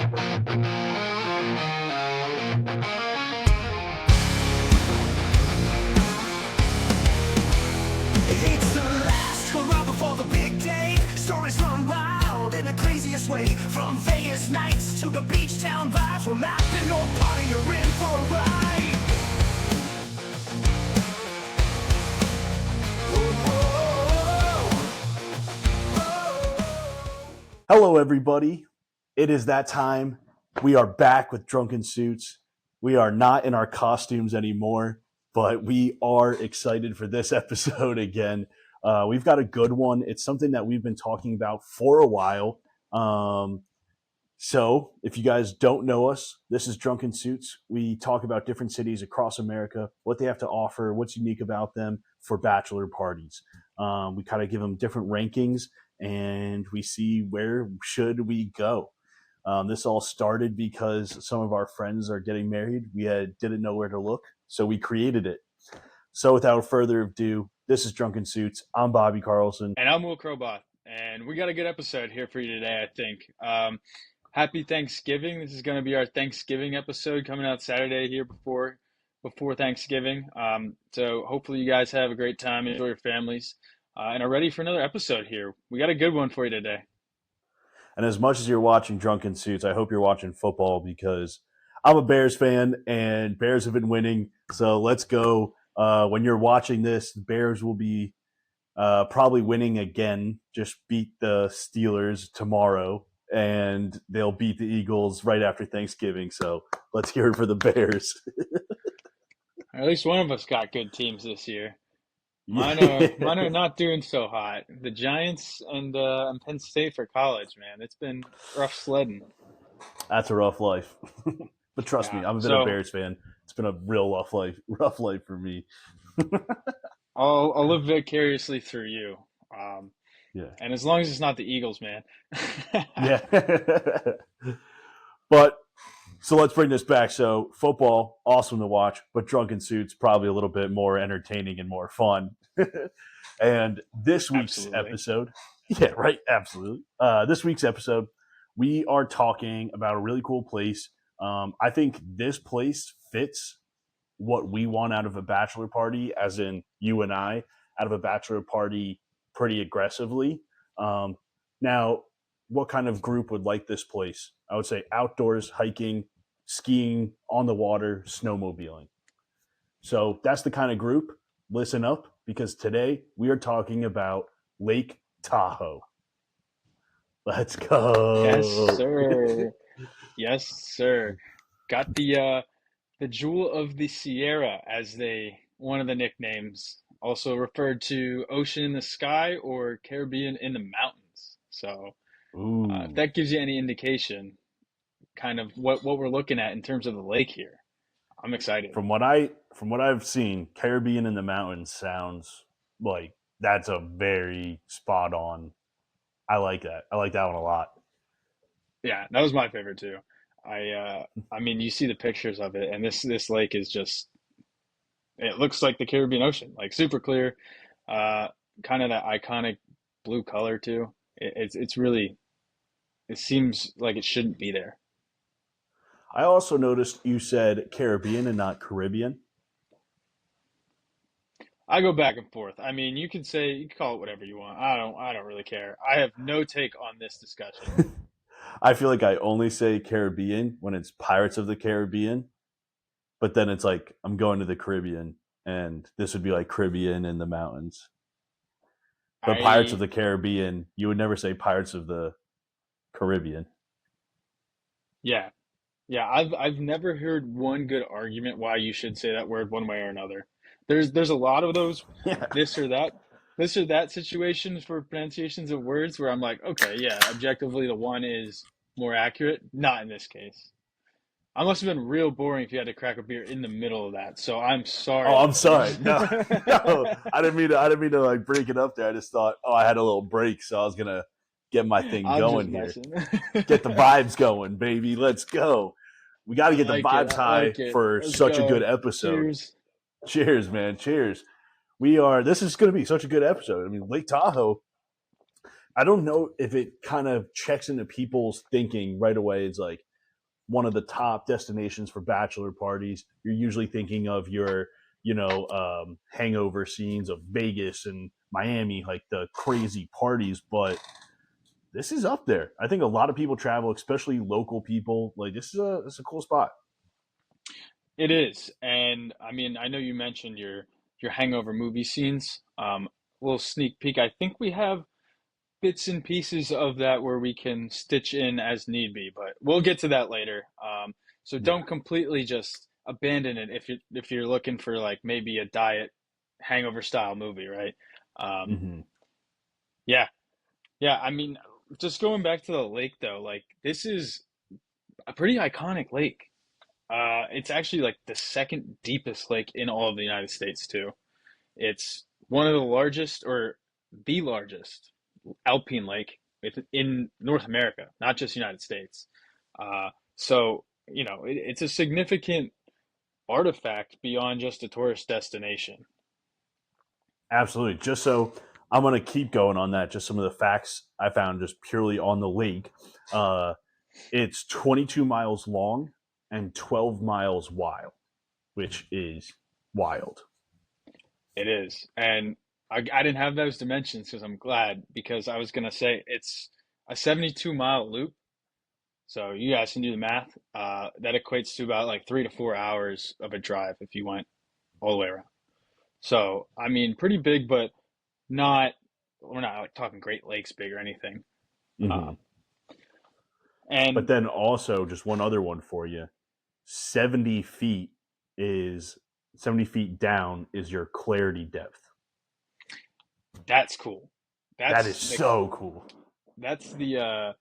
It's the last hurrah before the big day. Stories run wild in the craziest way. From Vegas nights to the beach town vibes. We're laughing or party, you're in for a ride. Hello, everybody. It is that time. We are back with Drunken Suits. We are not in our costumes anymore, but we are excited for this episode again. We've got a good one. It's something that we've been talking about for a while. So if you guys don't know us, this is Drunken Suits. We talk about different cities across America, what they have to offer, what's unique about them for bachelor parties. We kind of give them different rankings, and we see where should we go. This all started because some of our friends are getting married. We didn't know where to look, so we created it. So without further ado, this is Drunken Suits. I'm Bobby Carlson. And I'm Kroboth, and we got a good episode here for you today, I think. Happy Thanksgiving. This is going to be our Thanksgiving episode coming out Saturday here before Thanksgiving. So hopefully you guys have a great time, enjoy your families, and are ready for another episode here. We got a good one for you today. And as much as you're watching Drunken Suits, I hope you're watching football because I'm a Bears fan and Bears have been winning. So let's go. When you're watching this, the Bears will be probably winning again. Just beat the Steelers tomorrow, and they'll beat the Eagles right after Thanksgiving. So let's hear it for the Bears. At least one of us got good teams this year. Mine are not doing so hot. The Giants and Penn State for college, man. It's been rough sledding. That's a rough life. But trust me, I'm a bit of a Bears fan. It's been a real rough life for me. I'll live vicariously through you. Yeah. And as long as it's not the Eagles, man. Yeah. But so let's bring this back. So football, awesome to watch, but Drunken Suits probably a little bit more entertaining and more fun. And this week's episode, yeah, right, absolutely. This week's episode, we are talking about a really cool place. I think this place fits what we want out of a bachelor party, as in you and I, out of a bachelor party pretty aggressively. Now, what kind of group would like this place? I would say outdoors, hiking, skiing, on the water, snowmobiling. So that's the kind of group. Listen up, because today we are talking about Lake Tahoe. Let's go. Yes, sir. Yes, sir. Got the Jewel of the Sierra as one of the nicknames, also referred to Ocean in the Sky or Caribbean in the Mountains. So if that gives you any indication, kind of what we're looking at in terms of the lake here, I'm excited. From what I've seen, Caribbean in the Mountains sounds like that's a very spot on. I like that. I like that one a lot. Yeah, that was my favorite too. I mean, you see the pictures of it, and this lake is it looks like the Caribbean Ocean, like super clear, kind of that iconic blue color too. It's really, it seems like it shouldn't be there. I also noticed you said Caribbean and not Caribbean. I go back and forth. I mean, you can call it whatever you want. I don't really care. I have no take on this discussion. I feel like I only say Caribbean when it's Pirates of the Caribbean, but then it's like I'm going to the Caribbean, and this would be like Caribbean in the Mountains. But Pirates of the Caribbean, you would never say Pirates of the Caribbean. Yeah. Yeah, I've never heard one good argument why you should say that word one way or another. There's a lot of those this or that situations for pronunciations of words where I'm like, okay, yeah, objectively the one is more accurate. Not in this case. I must have been real boring if you had to crack a beer in the middle of that. So I'm sorry. Oh, I'm sorry. No, I didn't mean to like break it up there. I just thought, I had a little break, so I was gonna get my thing going here. Get the vibes going, baby. Let's go. We got to get the vibes high for such a good episode. Cheers, man. Cheers. This is going to be such a good episode. I mean, Lake Tahoe, I don't know if it kind of checks into people's thinking right away. It's like one of the top destinations for bachelor parties. You're usually thinking of your, hangover scenes of Vegas and Miami, like the crazy parties. But this is up there. I think a lot of people travel, especially local people. Like this is a cool spot. It is, and I mean, I know you mentioned your hangover movie scenes. Little sneak peek. I think we have bits and pieces of that where we can stitch in as need be, but we'll get to that later. So Yeah. don't completely just abandon it if you're looking for like maybe a diet hangover style movie, right? Um, Hmm. yeah, yeah. I mean, just going back to the lake though, like this is a pretty iconic lake. It's actually like the second deepest lake in all of the United States too. It's one of the largest or the largest alpine lake in North America, not just United States. So, it's a significant artifact beyond just a tourist destination. Absolutely. Just so I'm going to keep going on that. Just some of the facts I found just purely on the lake. Uh, it's 22 miles long and 12 miles wide, which is wild. It is. And I didn't have those dimensions because I'm glad because I was going to say it's a 72-mile loop. So you guys can do the math. That equates to about like 3 to 4 hours of a drive if you went all the way around. So, I mean, pretty big, but not, we're not like talking Great Lakes big or anything. Hmm. Um, But and then also, just one other one for you 70 feet is 70 feet down is your clarity depth. that's cool. That is That's the so cool. that's the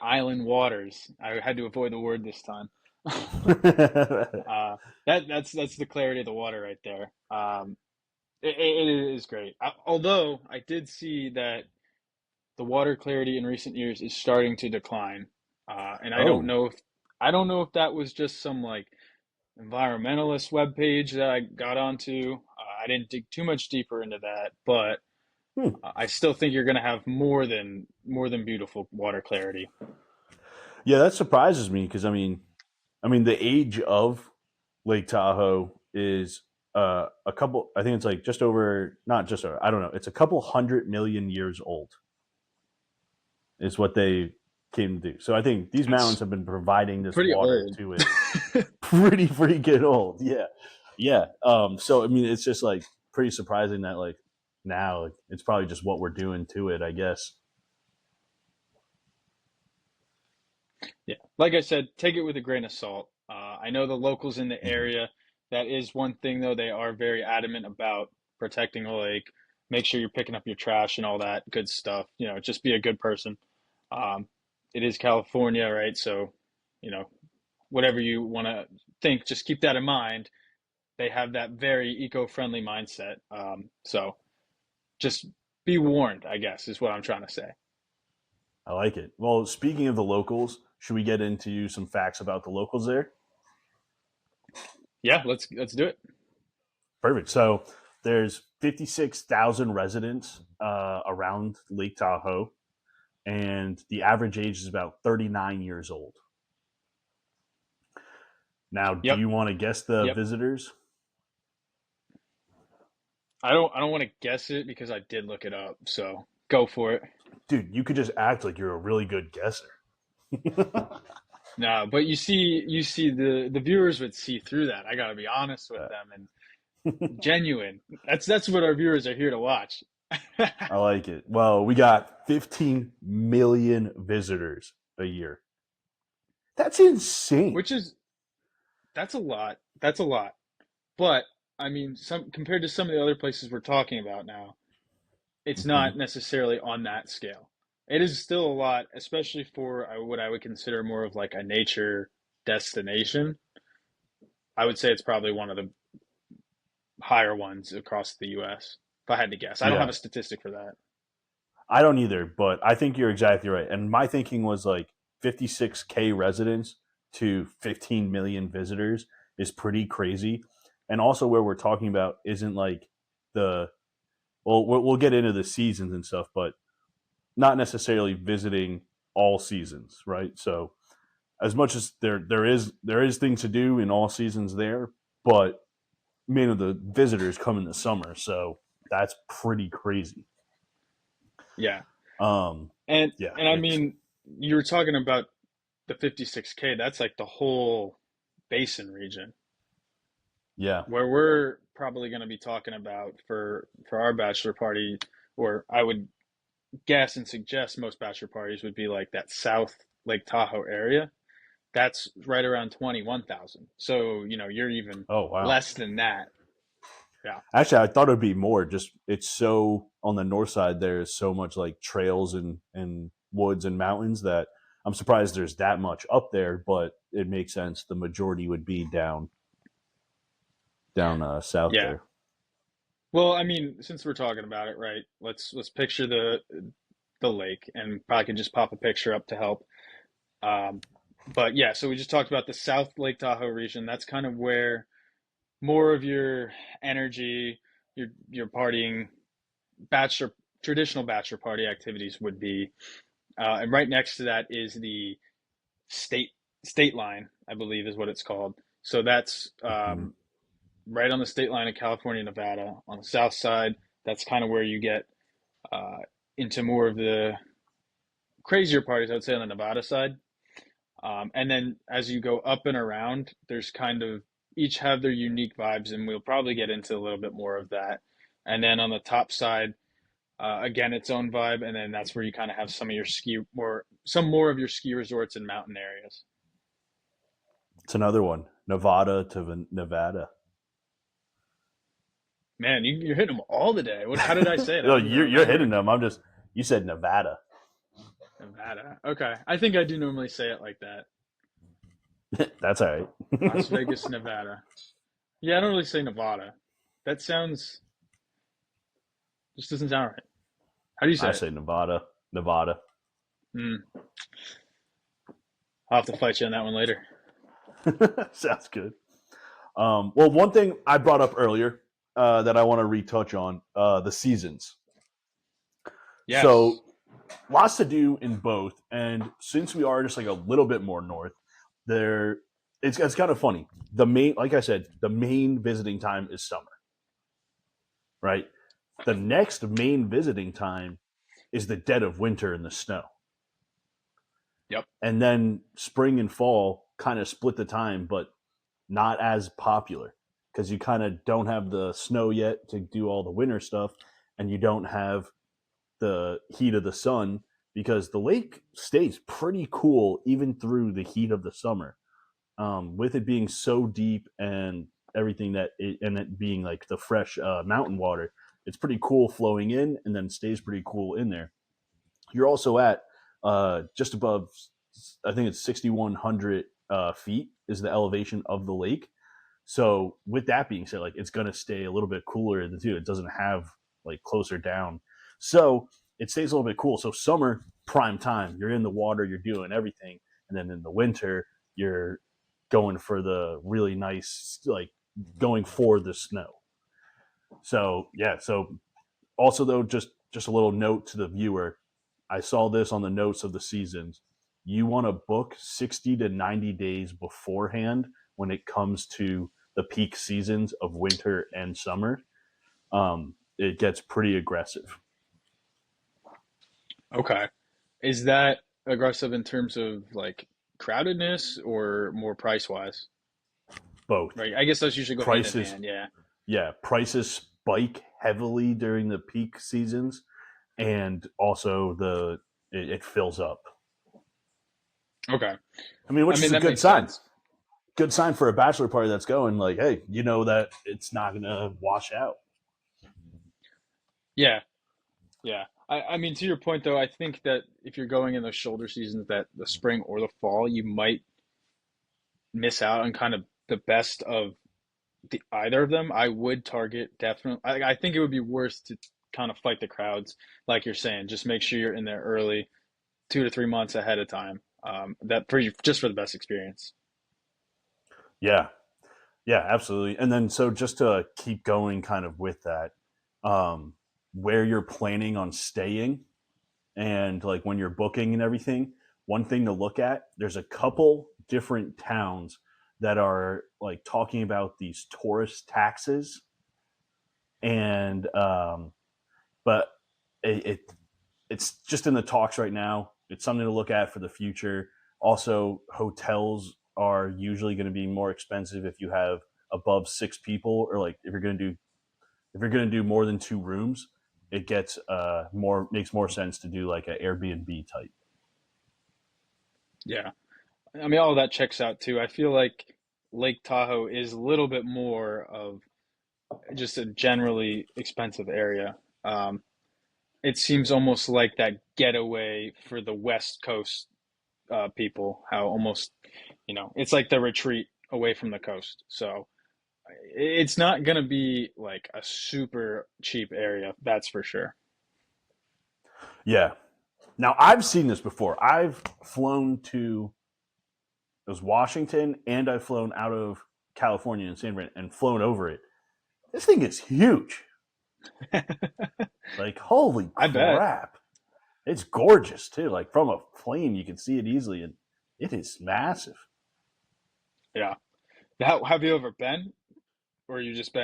island waters. I had to avoid the word this time. That's the clarity of the water right there. It is great. Although I did see that the water clarity in recent years is starting to decline, and Oh, I don't know if that was just some like environmentalist webpage that I got onto. I didn't dig too much deeper into that, but hmm. I still think you're going to have more than beautiful water clarity. Yeah, that surprises me because I mean, the age of Lake Tahoe is a couple. I think it's like just over, not just over. I don't know. It's a couple 100 million years old. Is what they came to do. So I think these mountains That's have been providing this pretty water old. to it pretty freaking old. Yeah, yeah. So I mean, it's just like pretty surprising that like now like, it's probably just what we're doing to it. I guess. Yeah, like I said, take it with a grain of salt. I know the locals in the Mhm. area. That is one thing, though. They are very adamant about protecting the lake. Make sure you're picking up your trash and all that good stuff. Just be a good person. Um, it is California, right? So, you know, whatever you want to think, just keep that in mind. They have that very eco-friendly mindset. So just be warned, I guess, is what I'm trying to say. I like it. Well, speaking of the locals, should we get into some facts about the locals there? Yeah, let's do it. Perfect. So there's 56,000 residents around Lake Tahoe, and the average age is about 39 years old. Now, do Yep, you want to guess the yep. visitors? I don't want to guess it because I did look it up. So go for it. Dude, you could just act like you're a really good guesser. No, but you see the viewers would see through that. I got to be honest with them and genuine. That's what our viewers are here to watch. I like it. Well, we got 15 million visitors a year. That's insane. Which is that's a lot. That's a lot. But I mean, some compared to some of the other places we're talking about now, it's Hmm. not necessarily on that scale. It is still a lot, especially for what I would consider more of like a nature destination. I would say it's probably one of the higher ones across the US, if I had to guess. I don't have Yeah, a statistic for that. I don't either, but I think you're exactly right. And my thinking was like 56K residents to 15 million visitors is pretty crazy. And also, where we're talking about isn't like the, well, we'll get into the seasons and stuff, but not necessarily visiting all seasons, right? So as much as there is things to do in all seasons there, but many of the visitors come in the summer, so that's pretty crazy. Yeah. Um, And yeah, I it's mean, you were talking about the 56K. That's like the whole basin region yeah. where we're probably going to be talking about for our bachelor party, or I would guess and suggest most bachelor parties would be like that South Lake Tahoe area. That's right around 21,000. So, you're even Oh wow. less than that. Yeah. Actually, I thought it'd be more. Just it's so on the north side. There's so much like trails and woods and mountains that I'm surprised there's that much up there. But it makes sense. The majority would be down south Yeah. there. Well, I mean, since we're talking about it, right? Let's picture the lake, and probably can just pop a picture up to help. Um, but yeah, so we just talked about the South Lake Tahoe region. That's kind of where more of your energy, your partying, bachelor traditional bachelor party activities would be. And right next to that is the state state line, I believe is what it's called. So that's Mm-hmm. right on the state line of California, Nevada. On the south side, that's kind of where you get uh, into more of the crazier parties, I would say, on the Nevada side. And then as you go up and around, there's kind of each have their unique vibes, and we'll probably get into a little bit more of that. And then on the top side, again, its own vibe, and then that's where you kind of have some more of your ski resorts and mountain areas. It's another one. Nevada to Nevada. Man, you're hitting them all today. How did I say it? I No, don't even you're hitting remember. them. You said Nevada. Nevada. Okay, I think I do normally say it like that. That's all Las right. Vegas, Nevada. Yeah, I don't really say Nevada. That sounds just doesn't sound right. How do you say I it? say Nevada. Nevada. Hmm. I'll have to fight you on that one later. Sounds good. Well, one thing I brought up earlier that I want to retouch on the seasons. Yes. So lots to do in both, and since we are just like a little bit more north, there it's kind of funny. The main, like I said, the main visiting time is summer, right? The next main visiting time is the dead of winter in the snow, Yep. and then spring and fall kind of split the time, but not as popular because you kind of don't have the snow yet to do all the winter stuff, and you don't have the heat of the sun because the lake stays pretty cool even through the heat of the summer. With it being so deep and everything and it being like the fresh mountain water, it's pretty cool flowing in and then stays pretty cool in there. You're also at just above, I think it's 6,100 feet is the elevation of the lake. So with that being said, like it's gonna stay a little bit cooler too. It doesn't have like closer down, so it stays a little bit cool. So summer prime time, you're in the water, you're doing everything, and then in the winter you're going for the really nice like going for the snow. So yeah, so also though just a little note to the viewer, I saw this on the notes of the seasons. You want to book 60 to 90 days beforehand when it comes to the peak seasons of winter and summer. It gets pretty aggressive. Okay. Is that aggressive in terms of like crowdedness or more price wise? Both Right. I guess those usually go hand in prices, hand. Yeah. yeah, prices spike heavily during the peak seasons, and also it fills up. Okay. I mean, I which is mean, a that good makes sign. sense. Good sign for a bachelor party that's going. Like, hey, you know that it's not gonna wash out. Yeah. Yeah. I mean, to your point though, I think that if you're going in those shoulder seasons, that the spring or the fall, you might miss out on kind of the best of either of them. I would target definitely. I think it would be worth to kind of fight the crowds, like you're saying. Just make sure you're in there early, 2 to 3 months ahead of time. That for you, just for the best experience. Yeah, yeah, absolutely. And then so just to keep going, kind of with that, um, where you're planning on staying. and like when you're booking and everything, one thing to look at, there's a couple different towns that are like talking about these tourist taxes, and but it it's just in the talks right now. It's something to look at for the future. Also, hotels are usually going to be more expensive if you have above 6 people, or like if you're going to do more than 2 rooms, it gets more makes more sense to do like an Airbnb type. Yeah. I mean, all that checks out too. I feel like Lake Tahoe is a little bit more of just a generally expensive area. It seems almost like that getaway for the West Coast people, how almost, it's like the retreat away from the coast. So it's not going to be like a super cheap area, that's for sure. Yeah. Now I've seen this before. I've flown to it was Washington, and I've flown out of California and San Fran and flown over it. This thing is huge. Like holy I bet. crap! It's gorgeous too. Like from a plane, you can see it easily, and it is massive. Yeah. Have you ever been, or you just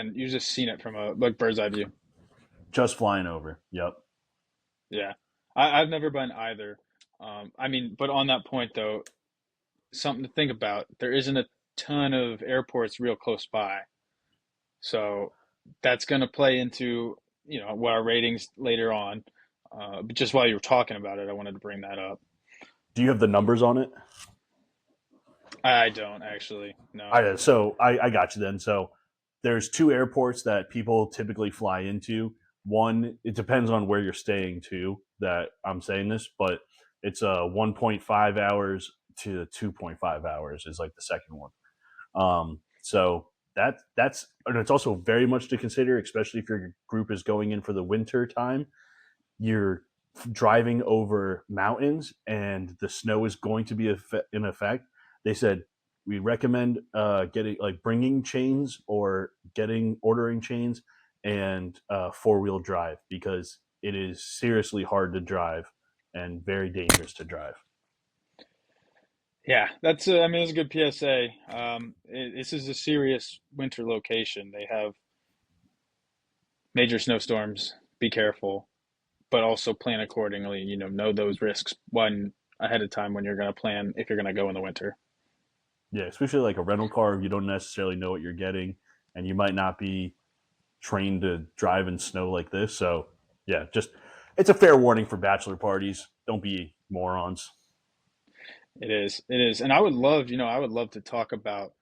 seen it from a like bird's eye view? Just flying over. Yep. Yeah. I've never been either. I mean, but on that point though, something to think about. There isn't a ton of airports real close by. So that's going to play into, what our ratings later on. But just while you were talking about it, I wanted to bring that up. Do you have the numbers on it? I don't actually. No. I got you then. So there's 2 airports that people typically fly into. One, it depends on where you're staying to that I'm saying this, but it's 1.5 hours to 2.5 hours is like the second one. So that's and it's also very much to consider, especially if your group is going in for the winter time. You're driving over mountains, and the snow is going to be in effect. They said we recommend getting like bringing chains or getting ordering chains and 4-wheel drive because it is seriously hard to drive and very dangerous to drive. Yeah, I mean, it's a good PSA. This is a serious winter location. They have major snowstorms. Be careful, but also plan accordingly. Know those risks one ahead of time when you're going to plan if you're going to go in the winter. Yeah, especially like a rental car, you don't necessarily know what you're getting, and you might not be trained to drive in snow like this. So, yeah, just it's a fair warning for bachelor parties. Don't be morons. It is. It is. And I would love to talk about,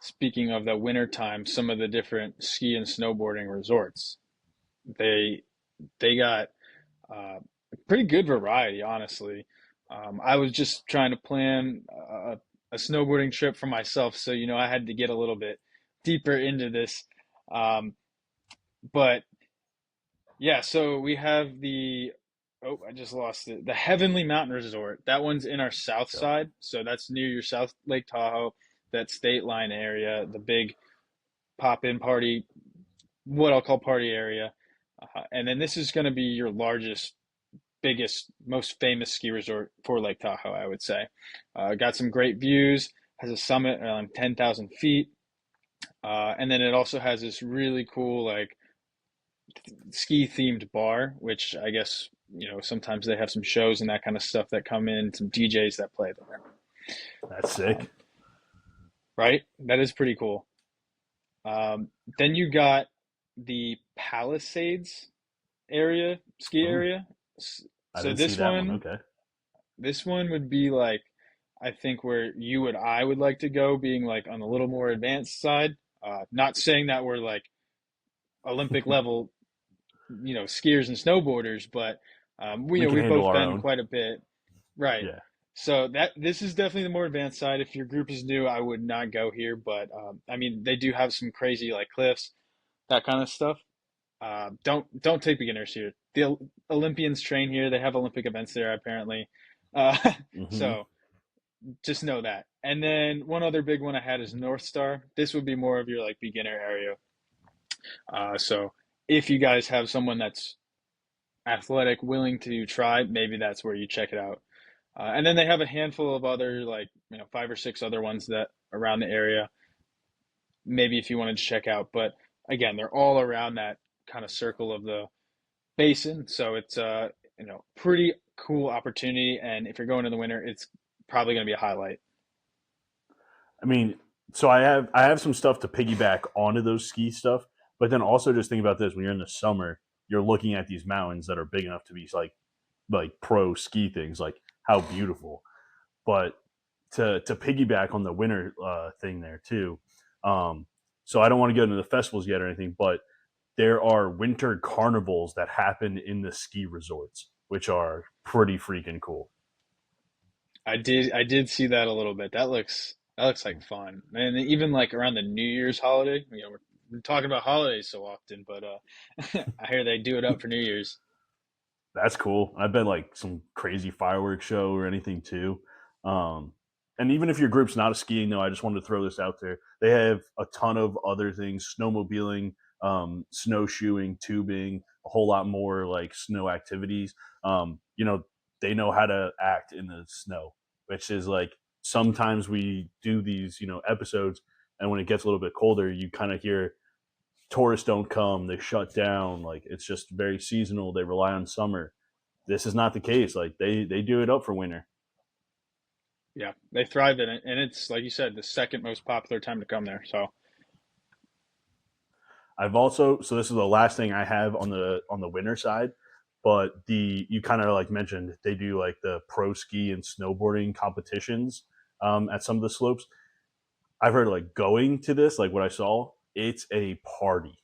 speaking of the winter time, some of the different ski and snowboarding resorts. They they got a pretty good variety, honestly. I was just trying to plan a snowboarding trip for myself, so I had to get a little bit deeper into this. Um, but yeah, so we have I just lost it. The Heavenly Mountain Resort. That one's in our south Yep. side, so that's near your South Lake Tahoe, that state line area, the big pop-in party, what I'll call party area. And then this is going to be your largest, biggest, most famous ski resort for Lake Tahoe, I would say. Got some great views, has a summit around 10,000 feet. And then it also has this really cool, like, ski themed bar, which I guess, sometimes they have some shows and that kind of stuff that come in, some DJs that play there. That's Um, sick. right? That is pretty cool. Then you got the Palisades ski Ooh, area. I So didn't see this that one. one, Okay. this one would be like, I think where I would like to go, being like on a little more advanced side. Not saying that we're like Olympic level, skiers and snowboarders, but We can we've handle both our been own. quite a bit, right? Yeah. So this is definitely the more advanced side. If your group is new, I would not go here, but I mean they do have some crazy like cliffs, that kind of stuff. Don't take beginners here. The Olympians train here. They have Olympic events there apparently. Uh, Hmm. so just know that. And then one other big one I had is North Star. This would be more of your like beginner area. So if you guys have someone that's athletic, willing to try, maybe that's where you check it out. And then they have a handful of other, like, five or six other ones that around the area, maybe if you wanted to check out. But again, they're all around that kind of circle of the basin. So it's pretty cool opportunity. And if you're going in the winter, it's probably going to be a highlight. I mean, so I have some stuff to piggyback onto those ski stuff, but then also just think about this: when you're in the summer, you're looking at these mountains that are big enough to be like pro ski things, like how beautiful. But to piggyback on the winter thing there too, um, so I don't want to get into the festivals yet or anything, but there are winter carnivals that happen in the ski resorts, which are pretty freaking cool. I did see that a little bit. That looks like fun. And even like around the New Year's holiday, we're talking about holidays so often, but I hear they do it up for New Year's. That's cool. I bet like some crazy fireworks show or anything too. Um, and even if your group's not a skiing, though, I just wanted to throw this out there. They have a ton of other things: snowmobiling, snowshoeing, tubing, a whole lot more like snow activities. They know how to act in the snow, which is like sometimes we do these episodes, and when it gets a little bit colder, you kind of hear tourists don't come, they shut down, like it's just very seasonal, they rely on summer. This is not the case. Like they do it up for winter. Yeah, they thrive in it, and it's like you said, the second most popular time to come there. So, I've also, so this is the last thing I have on the winter side, but the you kind of like mentioned they do like the pro ski and snowboarding competitions at some of the slopes. I've heard like going to this, like what I saw, it's a party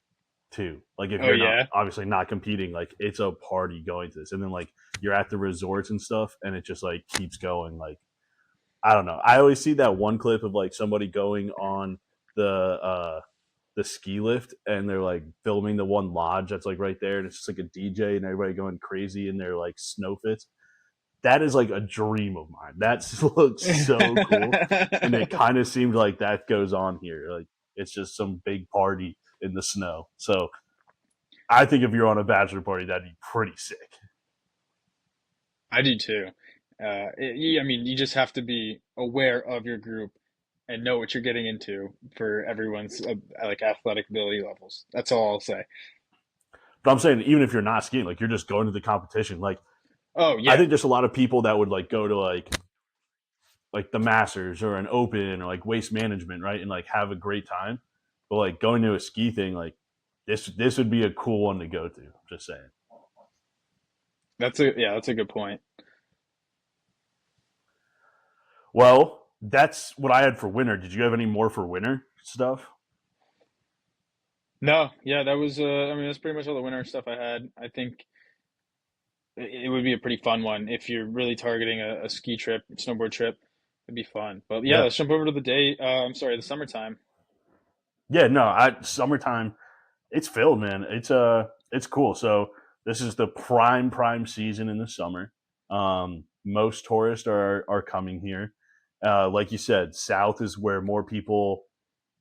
too. Like if oh you're not yeah, obviously not competing, like it's a party going to this. And then like you're at the resorts and stuff and it just like keeps going. Like I don't know. I always see that one clip of like somebody going on the uh the ski lift and they're like filming the one lodge that's like right there and it's just like a DJ and everybody going crazy in their like snow fits. That is like a dream of mine. That looks so cool. And it kind of seems like that goes on here. Like it's just some big party in the snow. So I think if you're on a bachelor party, that'd be pretty sick. I do too. I mean, you just have to be aware of your group and know what you're getting into for everyone's like athletic ability levels. That's all I'll say. But I'm saying even if you're not skiing, like you're just going to the competition. Like Oh I yeah, think there's a lot of people that would like go to like the Masters or an Open or like Waste Management, right, and like have a great time. But like going to a ski thing, like this would be a cool one to go to. Just saying. that's a good point. Well, that's what I had for winter. Did you have any more for winter stuff? No, yeah, that was I mean, that's pretty much all the winter stuff I had. I think it would be a pretty fun one if you're really targeting a ski trip, snowboard trip. It'd be fun. But yeah, Yeah, let's jump over to the day. I'm sorry, the summertime. yeah. No, I summertime. It's filled, man. It's cool. So this is the prime season in the summer. Most tourists are coming here. Like you said, south is where more people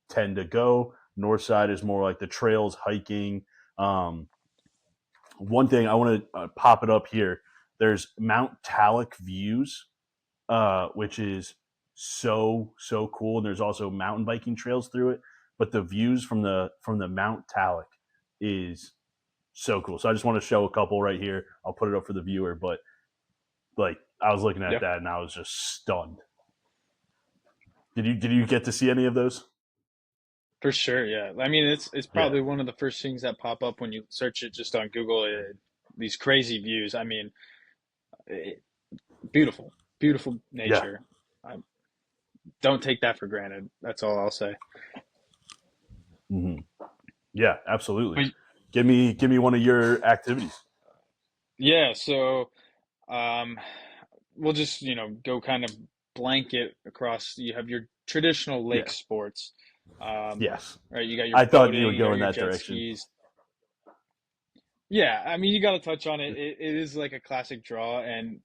tend to go. North side is more like the trails, hiking. Um, One thing I want to pop it up here. There's Mount Talek views, which is so cool. And there's also mountain biking trails through it. But the views from the Mount Talek is so cool. So I just want to show a couple right here. I'll put it up for the viewer. But like I was looking at Yeah, that and I was just stunned. Did you get to see any of those? for sure. Yeah, I mean, it's Yeah, probably one of the first things that pop up when you search it just on Google. These crazy views. I mean, it, beautiful, beautiful yeah, nature. Um, don't take that for granted. That's all I'll say. hmm yeah, absolutely. But Give me one of your activities. yeah, so um, we'll just go kind of blanket across. You have your traditional lake Yeah, sports, um, yes. right? You got your I thought you boating, would you go got in your that jet direction. skis. Yeah, I mean, you got to touch on it. It is like a classic draw, and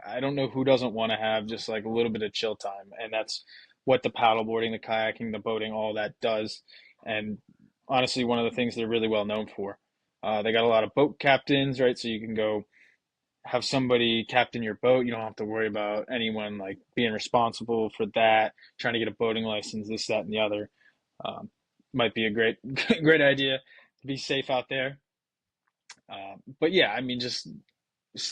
I don't know who doesn't want to have just like a little bit of chill time, and that's what the paddleboarding, the kayaking, the boating, all that does. And honestly, one of the things they're really well known for. They got a lot of boat captains, right? So you can go have somebody captain your boat. You don't have to worry about anyone like being responsible for that, trying to get a boating license, this, that, and the other. Um, might be a great, great idea to be safe out there. But yeah, I mean, just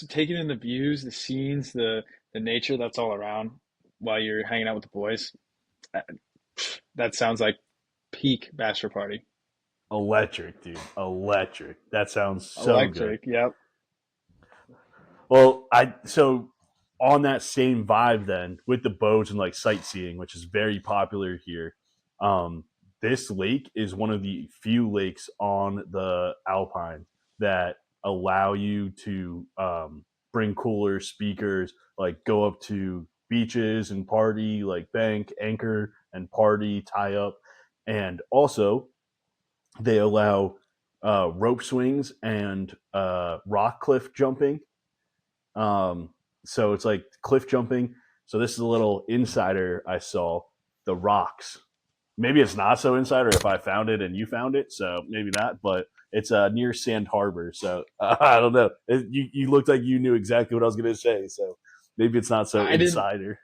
taking in the views, the scenes, the nature that's all around while you're hanging out with the boys. uh, That sounds like peak bachelor party. Electric, dude. Electric. That sounds so good. Electric, yep. Well, I so on that same vibe then with the boats and like sightseeing, which is very popular here. Um, this lake is one of the few lakes on the Alpine that allow you to bring coolers, speakers, like go up to beaches and party, like bank, anchor, and party, tie up, and also they allow rope swings and rock cliff jumping. um, so it's like cliff jumping. So this is a little insider I saw. The rocks. Maybe it's not so insider if I found it and you found it. So maybe not. But it's near Sand Harbor. So I don't know. You looked like you knew exactly what I was going to say. So maybe it's not so I didn't insider.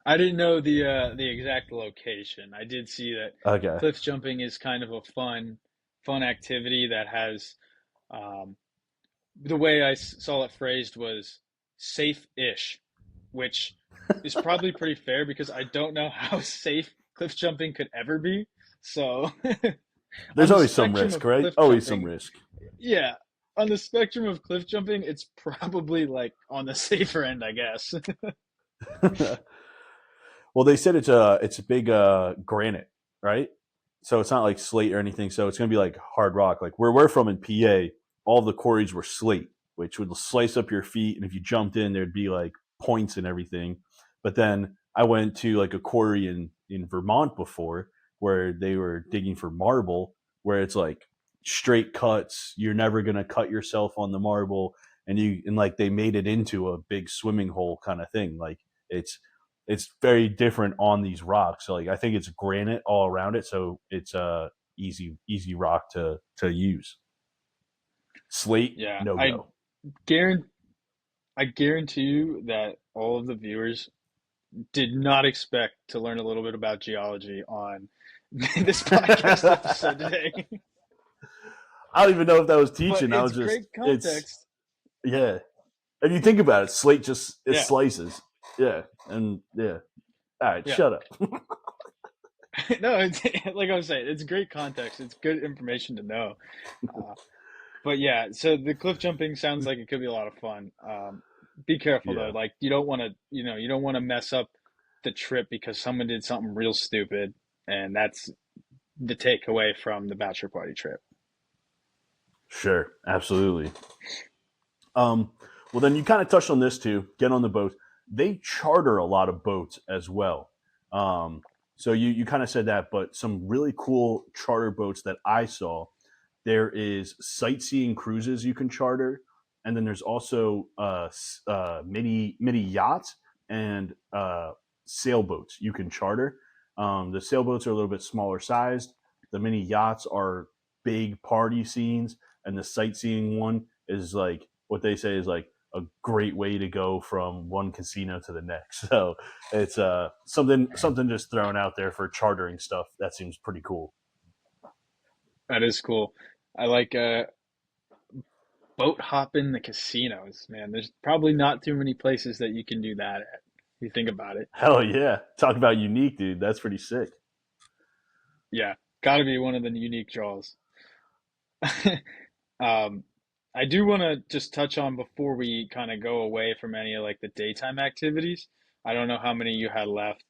I didn't know the exact location. I did see that Okay. cliff jumping is kind of a fun activity that has um, the way I saw it phrased was safe-ish, which is probably pretty fair because I don't know how safe cliff jumping could ever be. So, on There's the always some spectrum risk, of right? cliff Always some jumping, risk. yeah, on the spectrum of cliff jumping, it's probably like on the safer end, I guess. Well, they said it's a big granite, right? So it's not like slate or anything. So it's going to be like hard rock. Like where we're from in PA, all the quarries were slate, which would slice up your feet, and if you jumped in, there'd be like points and everything. But then I went to like a quarry in Vermont before, where they were digging for marble, where it's like straight cuts. You're never going to cut yourself on the marble, and like they made it into a big swimming hole kind of thing. Like it's it's very different on these rocks. So like I think it's granite all around it, so it's a easy rock to use. Slate, Yeah, no go. guarantee I guarantee you that all of the viewers did not expect to learn a little bit about geology on this podcast episode today. I don't even know if that was But teaching. I it's was just great it's context. yeah. And you think about it, slate just it Yeah, slices. Yeah. And yeah. All right, yeah. shut up. No, it's, like I was saying, it's great context. It's good information to know. Uh, but yeah, so the cliff jumping sounds like it could be a lot of fun. Be careful though. Yeah. Like you don't want to, you don't want to mess up the trip because someone did something real stupid, and that's the takeaway from the bachelor party trip. Sure. Absolutely. Um, well, then you kind of touched on this too. Get on the boat. They charter a lot of boats as well. So you kind of said that, but some really cool charter boats that I saw. There is sightseeing cruises you can charter, and then there's also mini yachts and sailboats you can charter. The sailboats are a little bit smaller sized. The mini yachts are big party scenes, and the sightseeing one is like what they say is like a great way to go from one casino to the next. So it's something just thrown out there for chartering stuff. That seems pretty cool. That is cool. I like boat hopping the casinos, man. There's probably not too many places that you can do that at. If you think about it. Hell yeah! Talk about unique, dude. That's pretty sick. Yeah, got to be one of the unique draws. Um, I do want to just touch on before we kind of go away from any of like the daytime activities. I don't know how many you had left.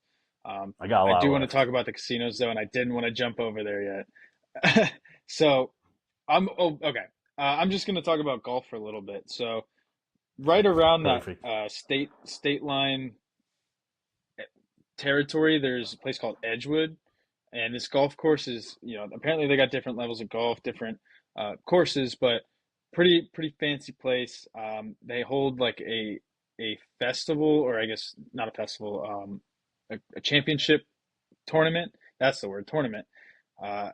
I got a I lot do want to left. talk about the casinos though, and I didn't want to jump over there yet. So okay. I'm just going to talk about golf for a little bit. So right around that Perfect. state line territory, there's a place called Edgewood, and this golf course is, apparently they got different levels of golf, different courses, but pretty fancy place. They hold like a festival, or I guess not a festival, a championship tournament. That's the word, tournament.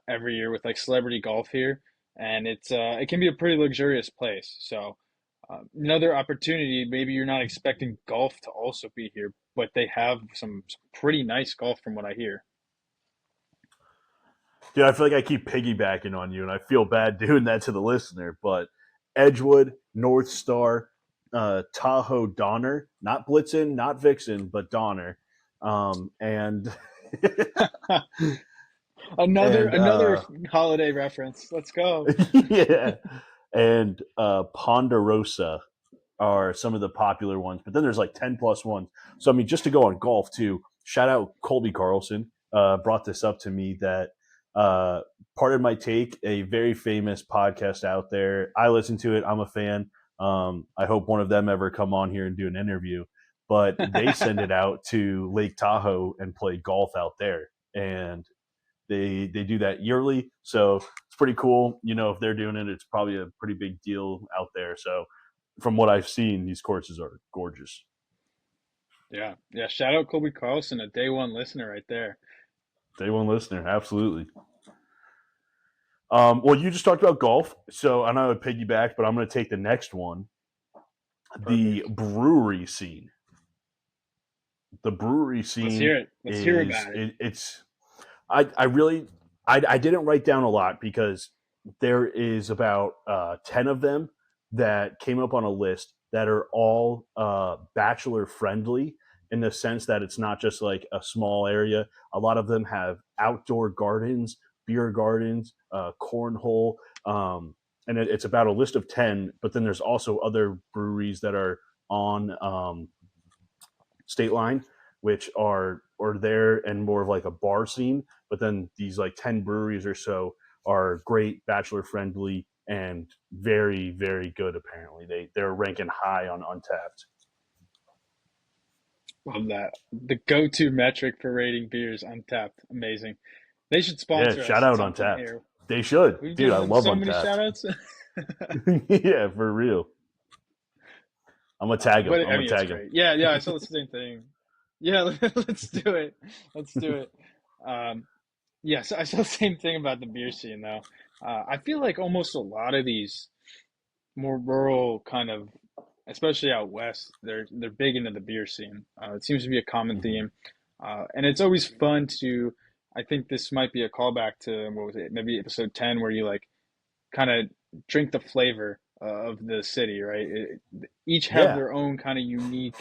Every year with like celebrity golf here. and it can be a pretty luxurious place. So another opportunity. Maybe you're not expecting golf to also be here, but they have some pretty nice golf from what I hear. Dude, I feel like I keep piggybacking on you, and I feel bad doing that to the listener. But Edgewood, North Star, Tahoe, Donner, not Blitzen, not Vixen, but Donner, and Another and another holiday reference. Let's go. yeah, and Ponderosa are some of the popular ones. But then there's like 10 plus ones. So I mean, just to go on golf too. Shout out Colby Carlson. Brought this up to me that uh, part of my take, a very famous podcast out there. I listen to it. I'm a fan. I hope one of them ever come on here and do an interview. But they send it out to Lake Tahoe and play golf out there, and they do that yearly. So it's pretty cool. You know, if they're doing it, it's probably a pretty big deal out there. So from what I've seen, these courses are gorgeous. Yeah, yeah. Shout out Colby Carlson, a day one listener right there. Day one listener, absolutely. Well, you just talked about golf, so I know I would piggyback, but I'm going to take the next one: the Perfect. brewery scene. The brewery Let's hear scene it. Let's hear is about it. it's. I really I didn't write down a lot because there is about 10 of them that came up on a list that are all bachelor friendly in the sense that it's not just like a small area. A lot of them have outdoor gardens, beer gardens, cornhole, and it's about a list of 10. But then there's also other breweries that are on state line, which are there and more of like a bar scene. But then these like 10 breweries or so are great, bachelor friendly, and very, very good. Apparently, they're ranking high on Untapped. Love that. The go-to metric for rating beers, Untapped. Amazing. They should Yeah, sponsor shout us at out some point Untapped. here. They should, We've dude. given I them love so many Untapped. shout outs. Yeah, for real. I'm gonna tag them. But I'm I gonna mean, it's tag them. great. Yeah, yeah, I saw the same thing. Yeah, let's do it. Let's do it. Um, yes, I saw the same thing about the beer scene, though. I feel like almost a lot of these more rural kind of, especially out west, they're big into the beer scene. It seems to be a common Mm-hmm. theme, and it's always fun to. I think this might be a callback to what was it? Maybe episode 10, where you like kind of drink the flavor of the city, right? Each have Yeah, their own kind of unique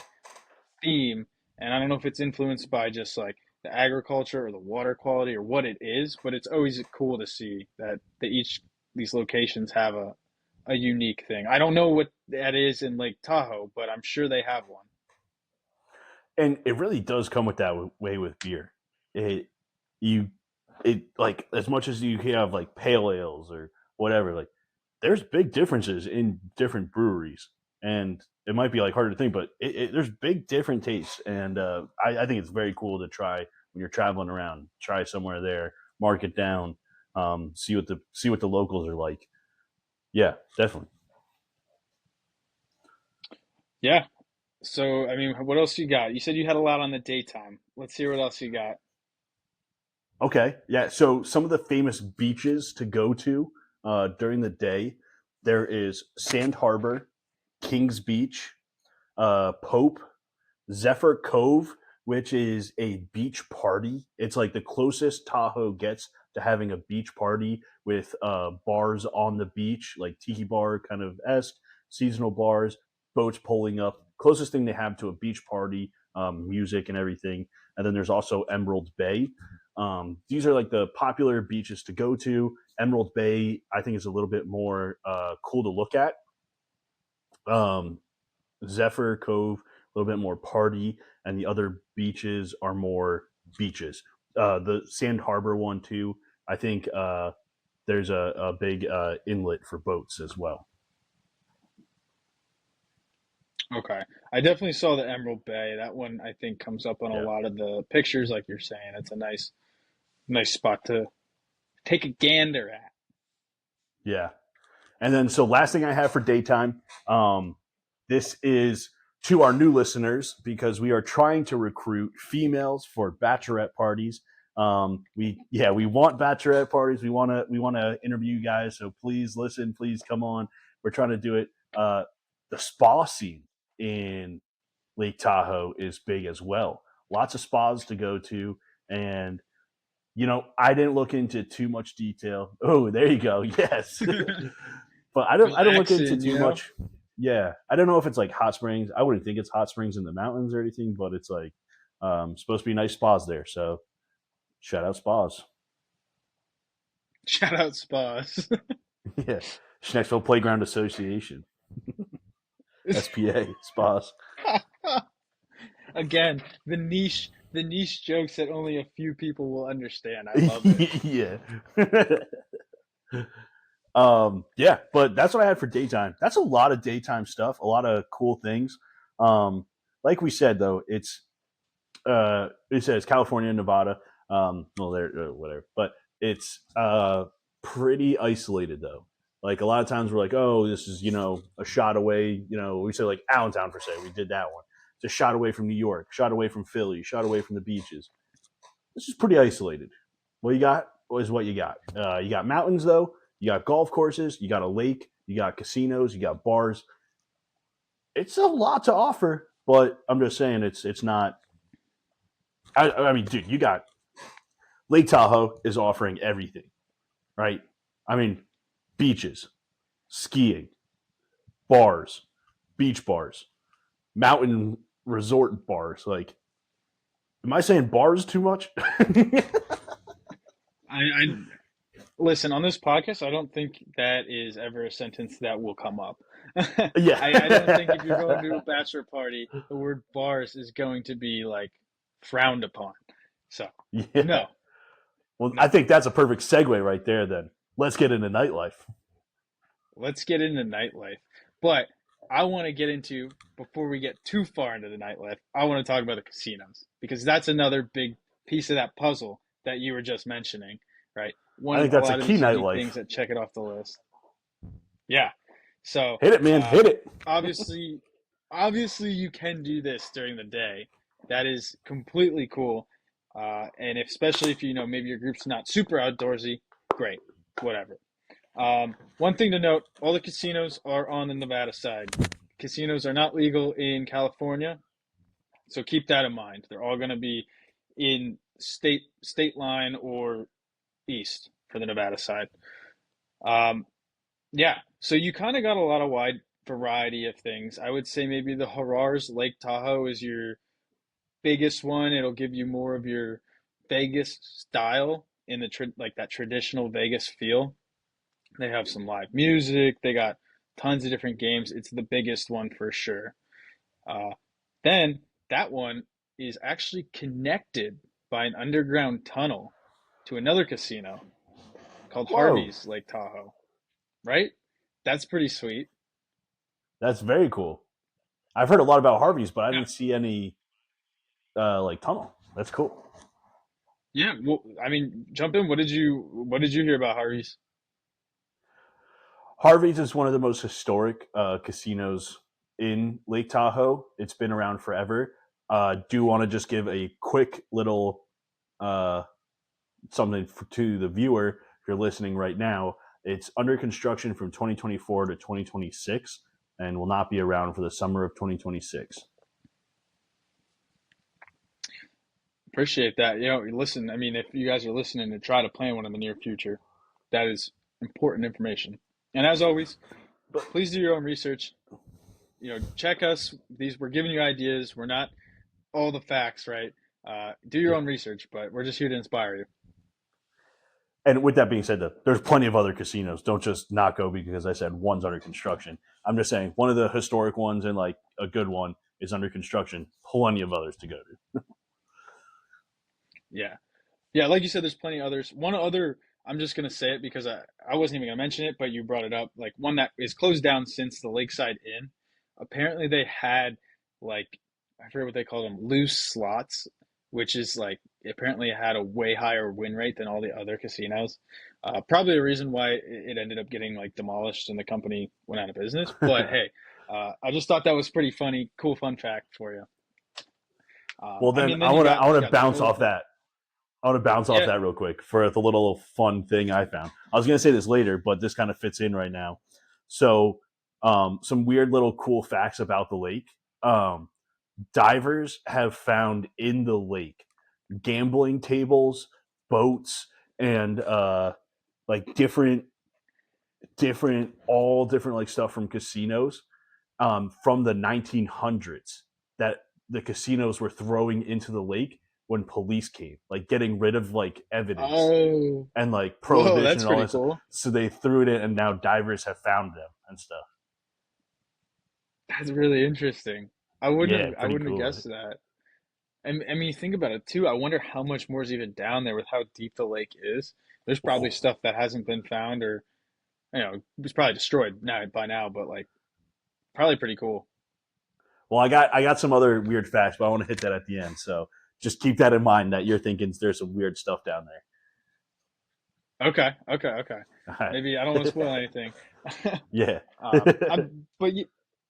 theme, and I don't know if it's influenced by just like the agriculture or the water quality or what it is, but it's always cool to see that each these locations have a unique thing. I don't know what that is in Lake Tahoe, but I'm sure they have one. and it really does come with that way with beer. It you it like as much as you have like pale ales or whatever, like there's big differences in different breweries, and it might be like harder to think, but there's big different tastes, and I think it's very cool to try when you're traveling around. Try somewhere there, mark it down, see what the locals are like. Yeah, definitely. Yeah. So, I mean, what else you got? You said you had a lot on the daytime. Let's hear what else you got. Okay, yeah. So some of the famous beaches to go to during the day, there is Sand Harbor, Kings Beach, Pope, Zephyr Cove, which is a beach party. It's like the closest Tahoe gets to having a beach party with bars on the beach, like tiki bar kind of esque, seasonal bars, boats pulling up. Closest thing they have to a beach party, music and everything. And then there's also Emerald Bay. These are like the popular beaches to go to. Emerald Bay, I think, is a little bit more cool to look at. Um, Zephyr Cove, a little bit more party, and the other beaches are more beaches. The Sand Harbor one too. I think there's a big inlet for boats as well. Okay. I definitely saw the Emerald Bay. That one I think comes up on a Yeah, lot of the pictures, like you're saying. It's a nice spot to take a gander at. yeah. And then so last thing I have for daytime, this is to our new listeners because we are trying to recruit females for bachelorette parties. We want bachelorette parties. We want to interview you guys. So please listen. Please come on. We're trying to do it. The spa scene in Lake Tahoe is big as well. Lots of spas to go to, and I didn't look into too much detail. Oh, there you go. Yes, but I don't look into too much. Yeah, I don't know if it's like hot springs. I wouldn't think it's hot springs in the mountains or anything, but it's like supposed to be nice spas there. So shout out spas. Shout out spas. Yeah, Schnecksville Playground Association, SPA spas. Again, the niche jokes that only a few people will understand. I love it. Yeah. Yeah, but that's what I had for daytime. That's a lot of daytime stuff, a lot of cool things. Like we said though, it says California and Nevada. Well, there, whatever, but it's pretty isolated though. Like a lot of times we're like, oh, this is a shot away. We say like Allentown for say we did that one. It's a shot away from New York, shot away from Philly, shot away from the beaches. This is pretty isolated. What you got is what you got. You got mountains though. You got golf courses. You got a lake. You got casinos. You got bars. It's a lot to offer, but I'm just saying it's not. I mean, dude, you got Lake Tahoe is offering everything, right? I mean, beaches, skiing, bars, beach bars, mountain resort bars. Like, am I saying bars too much? I listen on this podcast. I don't think that is ever a sentence that will come up. Yeah, I don't think if you're going to a bachelor party, the word bars is going to be like frowned upon. So yeah. no. Well, I think that's a perfect segue right there. Then let's get into nightlife. Let's get into nightlife, but I want to get into before we get too far into the nightlife. I want to talk about the casinos because that's another big piece of that puzzle that you were just mentioning, right? I think that's a key nightlife. Things that check it off the list. Yeah. So hit it, man. Hit it. Obviously, you can do this during the day. That is completely cool. And especially if maybe your group's not super outdoorsy, great, whatever. One thing to note: all the casinos are on the Nevada side. Casinos are not legal in California, so keep that in mind. They're all going to be in state line or east for the Nevada side. Yeah, so you kind of got a lot of wide variety of things. I would say maybe the Harrar's Lake Tahoe is your biggest one. It'll give you more of your Vegas style in the like that traditional Vegas feel. They have some live music. They got tons of different games. It's the biggest one for sure. Then that one is actually connected by an underground tunnel to another casino called Whoa. Harvey's Lake Tahoe. Right? That's pretty sweet. That's very cool. I've heard a lot about Harvey's, but I didn't see any like tunnel. That's cool. Yeah, well, I mean, jump in. What did you hear about Harvey's? Harvey's is one of the most historic casinos in Lake Tahoe. It's been around forever. Do want to just give a quick little something to the viewer if you're listening right now. It's under construction from 2024 to 2026 and will not be around for the summer of 2026. Appreciate that. Listen, I mean, if you guys are listening to try to plan one in the near future, that is important information. And as always, please do your own research. Check us. We're giving you ideas. We're not all the facts, right? Do your own research, but we're just here to inspire you. And with that being said, there's plenty of other casinos. Don't just not go because I said one's under construction. I'm just saying one of the historic ones and like a good one is under construction. Plenty of others to go to. Yeah. Yeah, like you said, there's plenty of others. One other, I'm just going to say it because I wasn't even going to mention it, but you brought it up. Like one that is closed down since the Lakeside Inn. Apparently they had like, I forget what they call them, loose slots, which is like, apparently it had a way higher win rate than all the other casinos. Probably a reason why it ended up getting like demolished and the company went out of business. But hey, I just thought that was pretty funny, cool fun fact for you. Well, then I want to bounce off that. I want to bounce off Yeah. that real quick for the little fun thing I found. I was going to say this later, but this kind of fits in right now. So, some weird little cool facts about the lake. Um, Divers have found in the lake gambling tables, boats, and like all different like stuff from casinos from the 1900s that the casinos were throwing into the lake when police came, like getting rid of like evidence Oh, and like whoa, prohibition that's and all pretty that stuff. cool. So they threw it in, and now divers have found them and stuff. That's really interesting. Yeah, I pretty wouldn't have cool. guessed that. And I mean, think about it too. I wonder how much more is even down there with how deep the lake is. There's probably Oh. stuff that hasn't been found, or it's probably destroyed now by now, but like probably pretty cool. Well, I got some other weird facts, but I want to hit that at the end. So just keep that in mind that you're thinking there's some weird stuff down Okay, okay, okay. there. Maybe I don't want to spoil anything. Yeah. But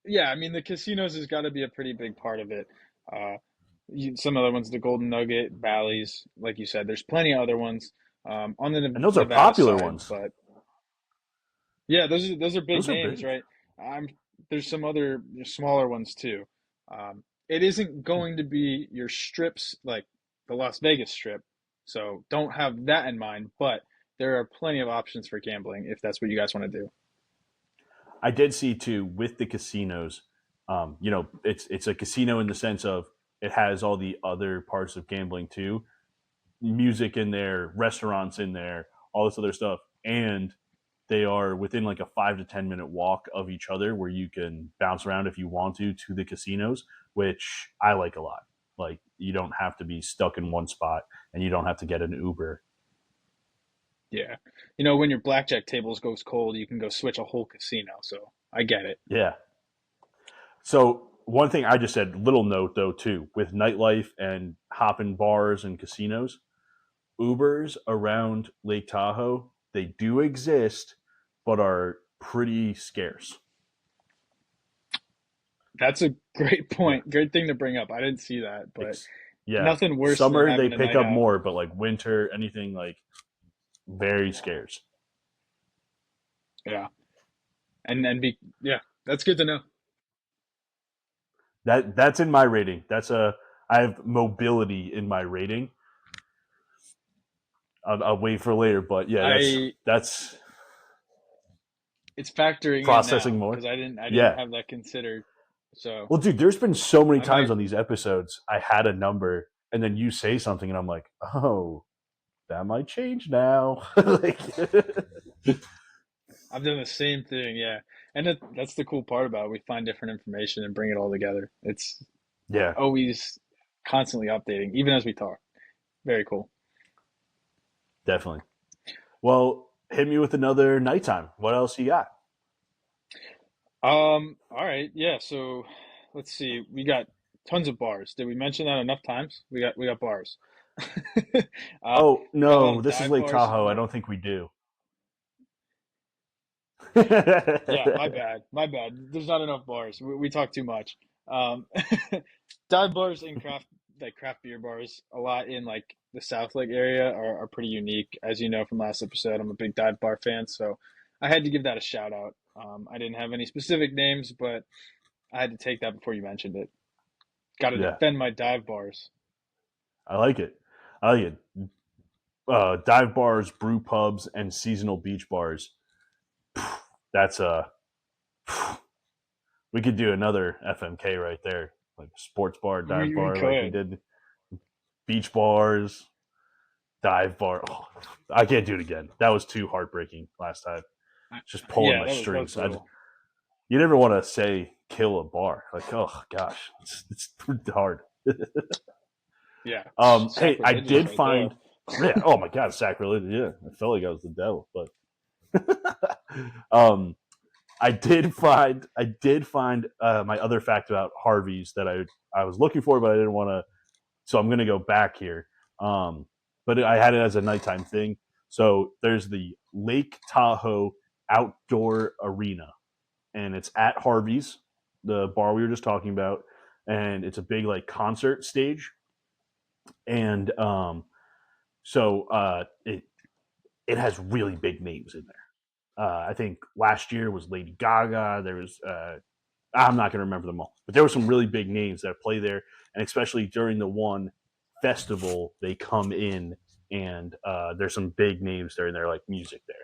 yeah, I mean, the casinos has got to be a pretty big part of it. Uh, some other ones, the Golden Nugget, Bally's, like you said, there's plenty of other ones on the And those are Nevada popular side, ones. but yeah, those are big Those are names, big. right? I'm There's some other smaller ones too. It isn't going to be your strips like the Las Vegas Strip, so don't have that in mind. But there are plenty of options for gambling if that's what you guys want to do. I did see too with the casinos. It's a casino in the sense of it has all the other parts of gambling too, music in there, restaurants in there, all this other stuff, and they are within like a 5 to 10 minute walk of each other, where you can bounce around if you want to the casinos, which I like a lot. Like you don't have to be stuck in one spot, and you don't have to get an Uber. Yeah, when your blackjack tables goes cold, you can go switch a whole casino. So I get it. Yeah. So one thing I just said, little note though too, with nightlife and hopping bars and casinos, Ubers around Lake Tahoe, they do exist, but are pretty scarce. That's a great Yeah. point. Great thing to bring up. I didn't see that, but Ex- yeah. nothing worse than Summer they having a pick night up out. more, but like winter, anything like very scarce. Yeah, and be yeah, that's good to know. That's in my rating. I have mobility in my rating. I'll wait for later, but yeah, I that's It's factoring in processing now more. because I didn't Yeah. have that considered. So Well, dude, there's been so many I times might on these episodes I had a number, and then you say something, and I'm like, oh, that might change now. Like, I've done the same thing, yeah. And that's the cool part about it. We find different information and bring it all together. It's yeah, always constantly updating, even as we talk. Very cool. definitely. Well, hit me with another nighttime. What else you got? All right, yeah. So let's see. We got tons of bars. Did we mention that enough times? We got bars. Oh We got a lot no, of this is dive Lake bars. Tahoe. I don't think we do. Yeah, my bad. My bad. There's not enough bars. We talk too much. Um, Dive bars and craft beer bars a lot in like the South Lake area are pretty unique. As you know from last episode, I'm a big dive bar fan, so I had to give that a shout out. I didn't have any specific names, but I had to take that before you mentioned it. Got to Yeah, defend my dive bars. I like it. I like it. Dive bars, brew pubs, and seasonal beach bars. That's a we could do another FMK right there, like a sports bar, dive We bar, like we could. did beach bars, dive bar. Oh, I can't do it again. That was too heartbreaking last time. Just pulling Yeah, my that was strings. brutal. You never want to say kill a bar. Like, oh gosh, it's hard. Yeah, Hey, I sacrilegious did right there. find. Yeah. Oh my god, sacrilege. Yeah, I felt like I was the devil, but um, I did find my other fact about Harvey's that I was looking for, but I didn't want to. So I'm gonna go back here. Um, but I had it as a nighttime thing. So there's the Lake Tahoe Outdoor Arena, and it's at Harvey's, the bar we were just talking about, and it's a big like concert stage. And So it has really big names in there. I think last year was Lady Gaga. There was I'm not going to remember them all, but there were some really big names that play there, and especially during the one festival, they come in and there's some big names during their like music there.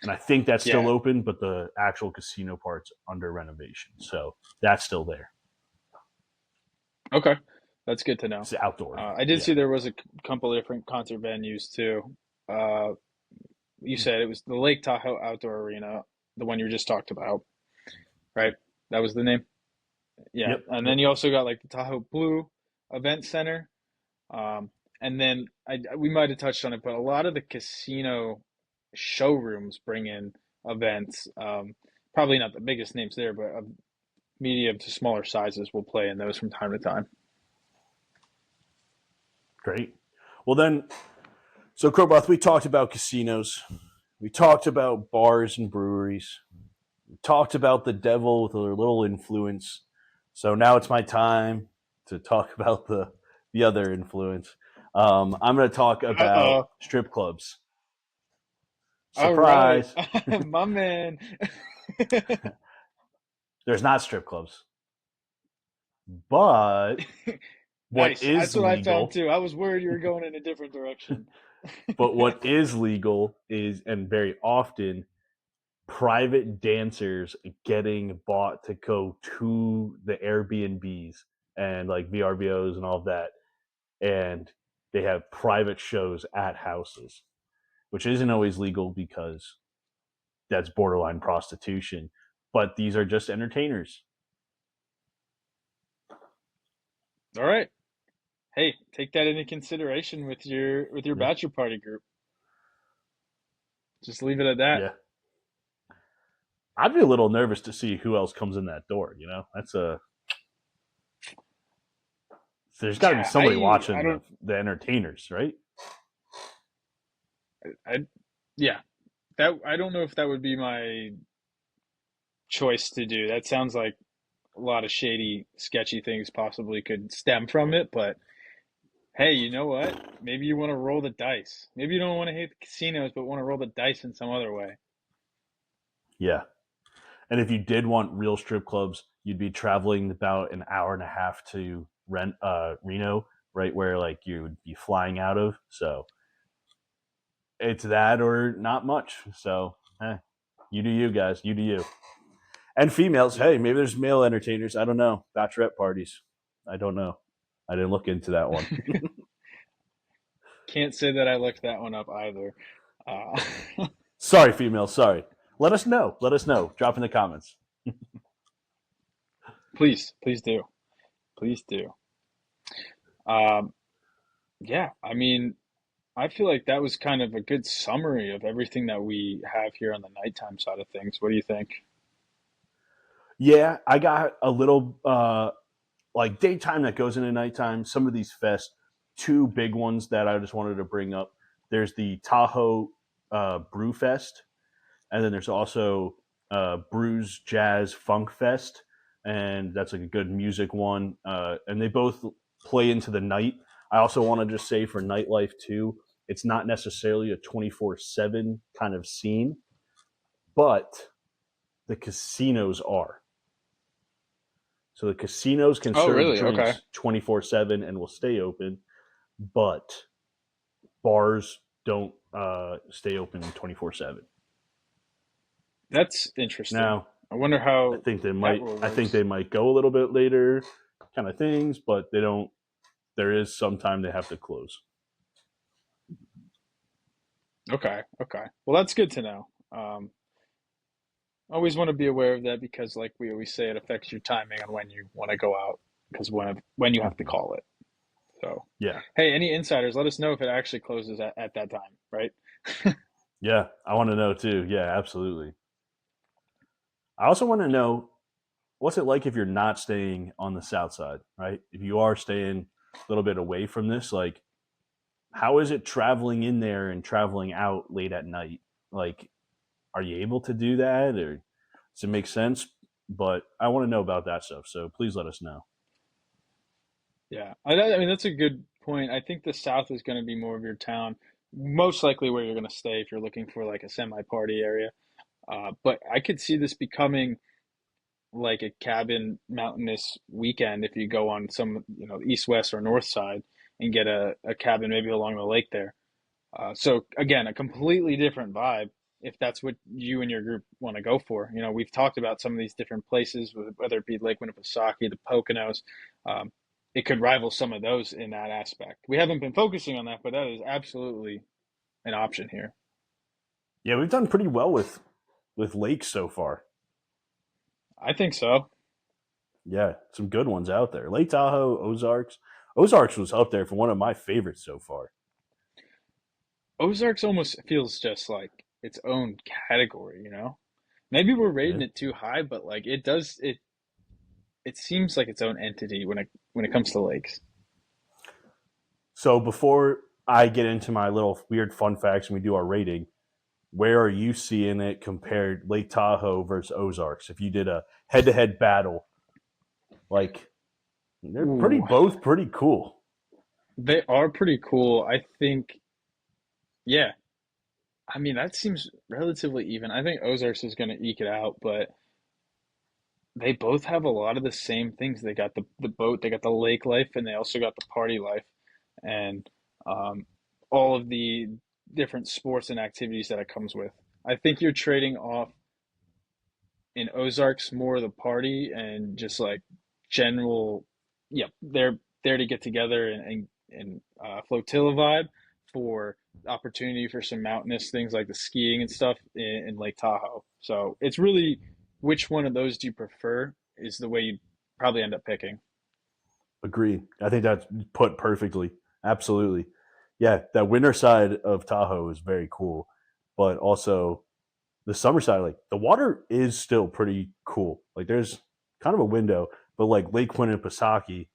And I think that's still Yeah. open, but the actual casino part's under renovation, so that's still there. Okay. That's good to know. It's outdoor. I did Yeah. see there was a couple of different concert venues too. Uh, you said it was the Lake Tahoe Outdoor Arena, the one you just talked about, right? That was the name. Yeah, Yep. and then Yep. you also got like the Tahoe Blue Event Center, and then we might have touched on it, but a lot of the casino showrooms bring in events. Probably not the biggest names there, but medium to smaller sizes will play in those from time to time. Great. Well then, so Kroboth, we talked about casinos. We talked about bars and breweries. We talked about the devil with a little influence. So now it's my time to talk about the other influence. I'm going to talk about Uh-oh. strip clubs. All right. Surprise! My man. There's not strip clubs, but what Nice. That's is what I found legal? too. I was worried you were going in a different direction. But what is legal is, and very often, private dancers getting bought to go to the Airbnbs and like VRBOs and all of that, and they have private shows at houses, which isn't always legal because that's borderline prostitution. But these are just entertainers. All right. Hey, take that into consideration with your Yeah, bachelor party group. Just leave it at that. yeah. I'd be a little nervous to see who else comes in that door. You know, that's a there's got to be Yeah, somebody I watching don't the entertainers, right? I yeah, that I don't know if that would be my choice to do. That sounds like a lot of shady, sketchy things possibly could stem from it, but hey, you know what? Maybe you want to roll the dice. Maybe you don't want to hit the casinos, but want to roll the dice in some other way. Yeah. And if you did want real strip clubs, you'd be traveling about an hour and a half to Reno, right where like you would be flying out of. So it's that or not much. So you do you guys, you do you. And females, Yep. hey, maybe there's male entertainers. I don't know. Bachelorette parties. I don't know. I didn't look into that one. Can't say that I looked that one up either. Uh, Sorry, females. Sorry. Let us know. Let us know. Drop in the comments. please do. Please do. Um, yeah, I mean, I feel like that was kind of a good summary of everything that we have here on the nighttime side of things. What do you think? Yeah, I got a little like daytime that goes into nighttime. Some of these fests, two big ones that I just wanted to bring up. There's the Tahoe Brew Fest, and then there's also Brews Jazz Funk Fest, and that's like a good music one. And they both play into the night. I also want to just say for nightlife too, it's not necessarily a 24/7 kind of scene, but the casinos are. So the casinos can Oh, serve really? Okay. drinks 24/7 and will stay open, but bars don't stay open 24/7. That's interesting. Now, I wonder I how think they that might rule I think works. they might go a little bit later kind of things, but they don't there is some time they have to close. Okay, okay. Well, that's good to know. Always want to be aware of that because, like we always say, it affects your timing on when you want to go out because when you have to Mhm. call it. So, Yeah. hey, any insiders, let us know if it actually closes at that time, right? Yeah, I want to know too. Yeah, absolutely. I also want to know what's it like if you're not staying on the south side, right? If you are staying a little bit away from this, like how is it traveling in there and traveling out late at night? Like, are you able to do that, or does it make sense? But I want to know about that stuff, so please let us know. Yeah, I mean that's a good point, I think the South is going to be more of your town, most likely where you're going to stay if you're looking for like a semi-party area. But I could see this becoming like a cabin mountainous weekend if you go on some, east, west, or north side and get a cabin maybe along the lake there. So again, a completely different vibe if that's what you and your group want to go for. We've talked about some of these different places, whether it be Lake Winnipesaukee, the Poconos. Um, it could rival some of those in that aspect. We haven't been focusing on that, but that is absolutely an option here. Yeah, we've done pretty well with lakes so far. I think so. Yeah, some good ones out there. Lake Tahoe, Ozarks. Ozarks was up there for one of my favorites so far. Ozarks almost feels just like its own category. Maybe we're Yeah. rating it too high, but like it seems like its own entity when it comes to lakes. So before I get into my little weird fun facts and we do our rating, where are you seeing it compared Lake Tahoe versus Ozarks? If you did a head-to-head battle, like they're Ooh, both pretty cool. they are pretty cool. I think, yeah. I mean, that seems relatively even. I think Ozarks is going to eke it out, but they both have a lot of the same things. They got the boat, they got the lake life, and they also got the party life, and um, all of the different sports and activities that it comes with. I think you're trading off in Ozarks more of the party and just like general, yeah, they're there to get together and flotilla vibe for opportunity for some mountainous things like the skiing and stuff in Lake Tahoe. So it's really which one of those do you prefer is the way you probably end up picking. Agreed. I think that's put perfectly. Absolutely. Yeah, that winter side of Tahoe is very cool, but also the summer side, like the water is still pretty cool. Like there's kind of a window, but like Lake Winnipesaukee,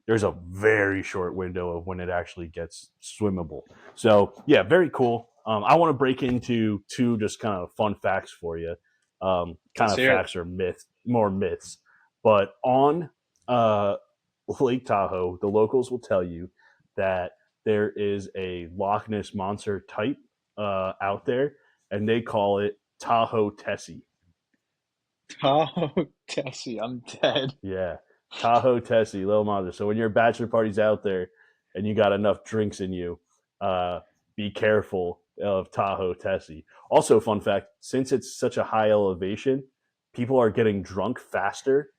there's a very short window of when it actually gets swimmable. So yeah, very cool. I want to break into two just kind of fun facts for you. Kind Let's of hear it. facts are more myths, but on uh, Lake Tahoe, the locals will tell you that there is a Loch Ness monster type out there, and they call it Tahoe Tessie. Oh, Tessie, I'm dead. Yeah, Tahoe Tessie, little monster. So when your bachelor party's out there and you got enough drinks in you, be careful of Tahoe Tessie. Also, fun fact: since it's such a high elevation, people are getting drunk faster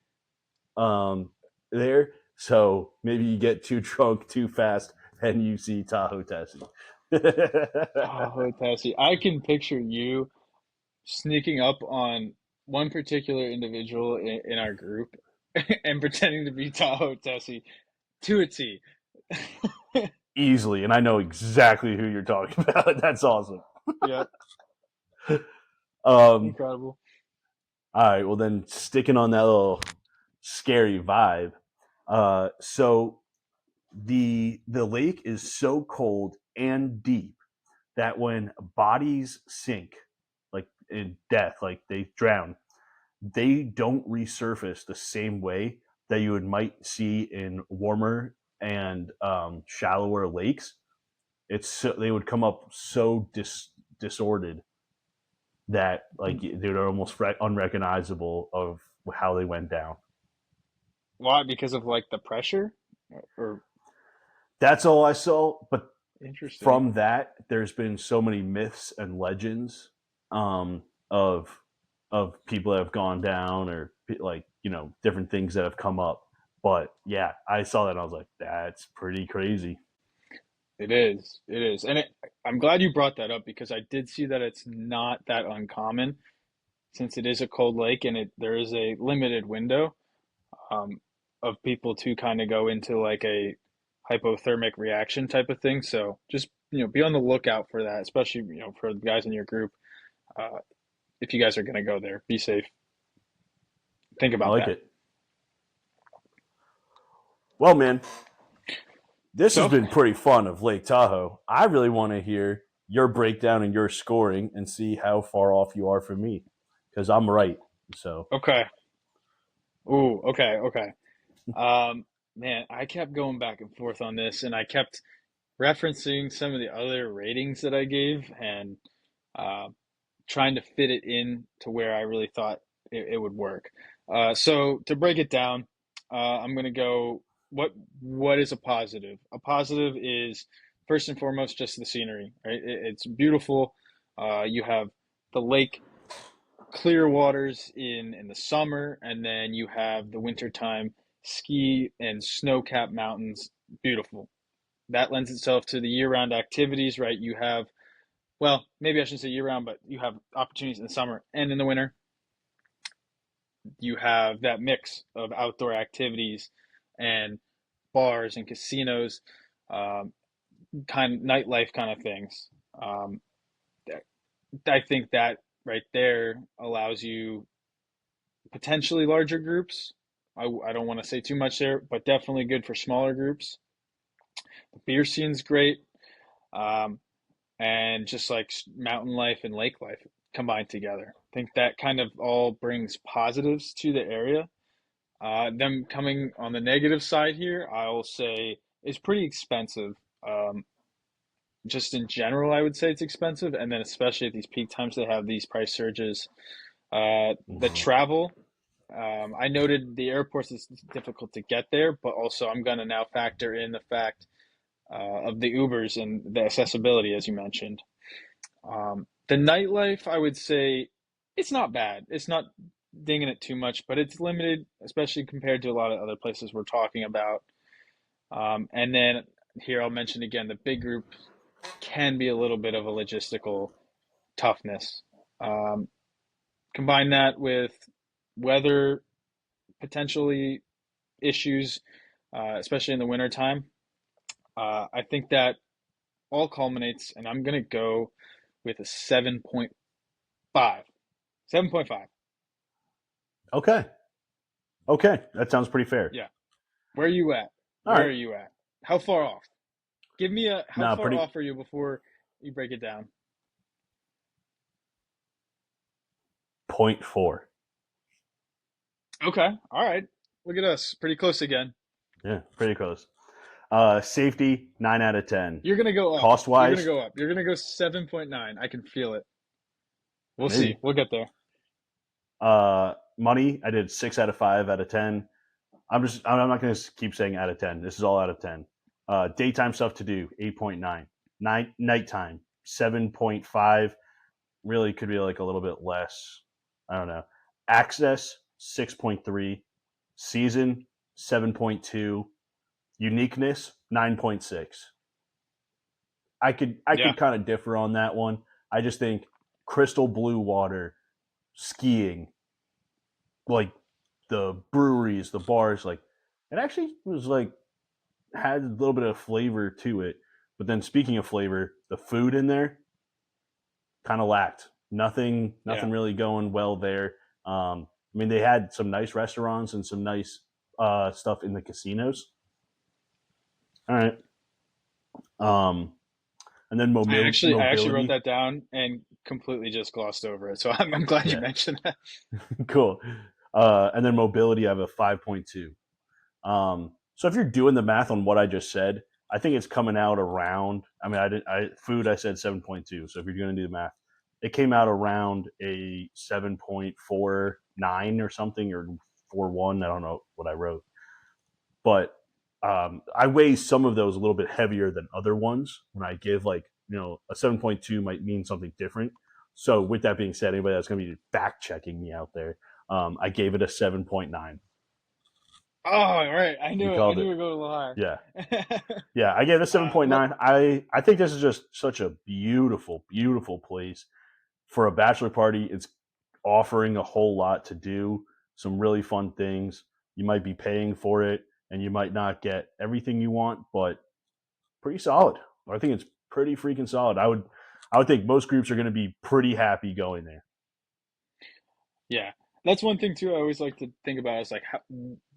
there. So maybe you get too drunk too fast and you see Tahoe Tessie. Oh, Tessie, I can picture you sneaking up on one particular individual in our group and pretending to be Tahoe Tessie to a T. Easily, and I know exactly who you're talking about. That's awesome. Yep, Um, incredible. all right, well then, sticking on that little scary vibe. So the lake is so cold and deep that when bodies sink, like in death, like they drown, they don't resurface the same way that you would might see in warmer and shallower lakes. It's so, they would come up so disordered that like they're almost unrecognizable of how they went down. Why? Because of like the pressure? Or That's all I saw. But interesting. from that, there's been so many myths and legends of people that have gone down or like different things that have come up. But yeah, I saw that and I was like, that's pretty crazy. It is. It is. And I'm glad you brought that up because I did see that it's not that uncommon since it is a cold lake and there is a limited window um, of people to kind of go into like a hypothermic reaction type of thing. So just, be on the lookout for that, especially, for the guys in your group. Uh, if you guys are going to go there, be safe. Think I about like that. it. Well, man, this has So, been pretty fun of Lake Tahoe. I really want to hear your breakdown and your scoring and see how far off you are from me because I'm right. So okay. Ooh, okay, okay. Um, man, I kept going back and forth on this, and I kept referencing some of the other ratings that I gave, and uh, trying to fit it in to where I really thought it would work. So to break it down, I'm going to go what is a positive? A positive is first and foremost just the scenery, right? It's beautiful. You have the lake, clear waters in the summer, and then you have the wintertime ski and snow-capped mountains. Beautiful. That lends itself to the year-round activities, right? You have, well, maybe I shouldn't say year-round, but you have opportunities in the summer and in the winter. You have that mix of outdoor activities and bars and casinos, um, kind of nightlife kind of things. Um, I think that right there allows you potentially larger groups. I don't want to say too much there, but definitely good for smaller groups. The beer scene's great. Um, and just like mountain life and lake life combined together. I think that kind of all brings positives to the area. Them coming on the negative side here, I'll say is pretty expensive. Um, just in general, I would say it's expensive, and then especially at these peak times, they have these price surges. The Mhm. travel, I noted the airports is difficult to get there, but also I'm going to now factor in the fact of the Ubers and the accessibility, as you mentioned. The nightlife, I would say, it's not bad. It's not dinging it too much, but it's limited, especially compared to a lot of other places we're talking about. And then here I'll mention again, the big group can be a little bit of a logistical toughness. Um, Combine that with weather potentially issues, especially in the wintertime. I think that all culminates, and I'm going to go with a 7.5. 7.5. Okay. Okay. That sounds pretty fair. Yeah. Where are you at? All Where right. are you at? How far off? Give me a how Now, far pretty off are you before you break it down? point 0.4. Okay. All right. Look at us. Pretty close again. Yeah, pretty close. Safety, 9 out of 10. You're gonna go up. Cost You're gonna wise, go up. You're gonna go 7.9. I can feel it. We'll see. maybe. We'll get there. Money, I did 6 out of 5 out of 10. I'm not going to keep saying out of 10. This is all out of 10. Daytime stuff to do, 8.9. Nighttime, 7.5. Really could be like a little bit less. I don't know. Access, 6.3. Season, 7.2. Uniqueness, 9.6. I Yeah. could kind of differ on that one. I just think crystal blue water, skiing, like the breweries, the bars, like it actually was like had a little bit of flavor to it. But then speaking of flavor, the food in there kind of lacked. Yeah. Nothing really going well there. I mean, they had some nice restaurants and some nice stuff in the casinos. All right. Um, and then I actually wrote mobility. that down and completely just glossed over it. So I'm glad you Yeah, mentioned that. cool. And then mobility, I have a 5.2. So if you're doing the math on what I just said, I think it's coming out around. I mean, food. I said 7.2. So if you're going to do the math, it came out around a 7.49 or something or 4.1. I don't know what I wrote, but I weigh some of those a little bit heavier than other ones. When I give like a 7.2 might mean something different. So with that being said, anybody that's going to be fact checking me out there, I gave it a 7.9. Oh, all right. I You knew it. I called knew it. we were going a little Yeah. higher. Yeah, I gave it a Well, 7.9. I think this is just such a beautiful, beautiful place for a bachelor party. It's offering a whole lot to do, some really fun things. You might be paying for it and you might not get everything you want, but pretty solid. I think it's pretty freaking solid. I would think most groups are going to be pretty happy going there. yeah, that's one thing too. I always like to think about is like,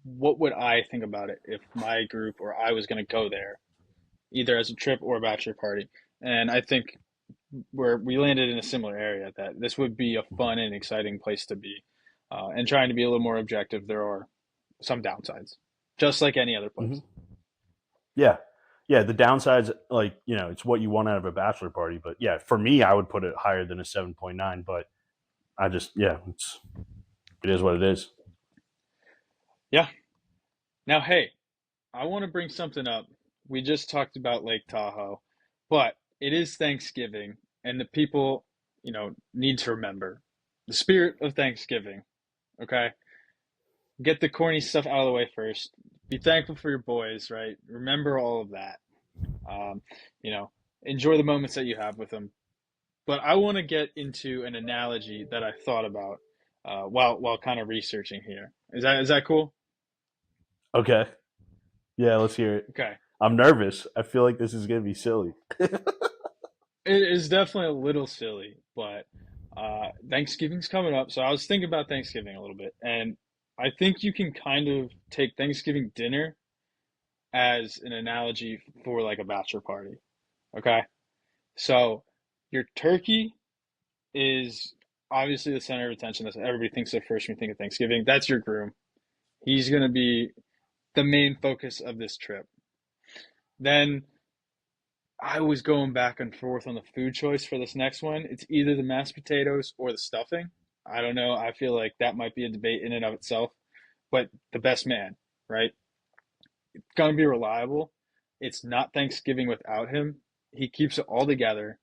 what would I think about it if my group or I was going to go there, either as a trip or a bachelor party? And I think we landed in a similar area that this would be a fun and exciting place to be. And trying to be a little more objective, there are some downsides. just like any other place. Yeah. Yeah, the downside's like, it's what you want out of a bachelor party. But yeah, for me, I would put it higher than a 7.9. But I just, it is what it is. Yeah. Now, hey, I want to bring something up. We just talked about Lake Tahoe, but it is Thanksgiving, and the people, need to remember the spirit of Thanksgiving. Okay? Get the corny stuff out of the way first. Be thankful for your boys, right? Remember all of that. Um, you know, enjoy the moments that you have with them. But I want to get into an analogy that I thought about while kind of researching here. Is that cool? Okay. Yeah, let's hear it. Okay. I'm nervous. I feel like this is going to be silly. It is definitely a little silly, but Thanksgiving's coming up, so I was thinking about Thanksgiving a little bit, and I think you can kind of take Thanksgiving dinner as an analogy for like a bachelor party. Okay, so your turkey is obviously the center of attention. That's what everybody thinks of first when you think of Thanksgiving. That's your groom. He's going to be the main focus of this trip. Then I was going back and forth on the food choice for this next one. It's either the mashed potatoes or the stuffing. I don't know. I feel like that might be a debate in and of itself. But the best man, right? It's going to be reliable. It's not Thanksgiving without him. He keeps it all together.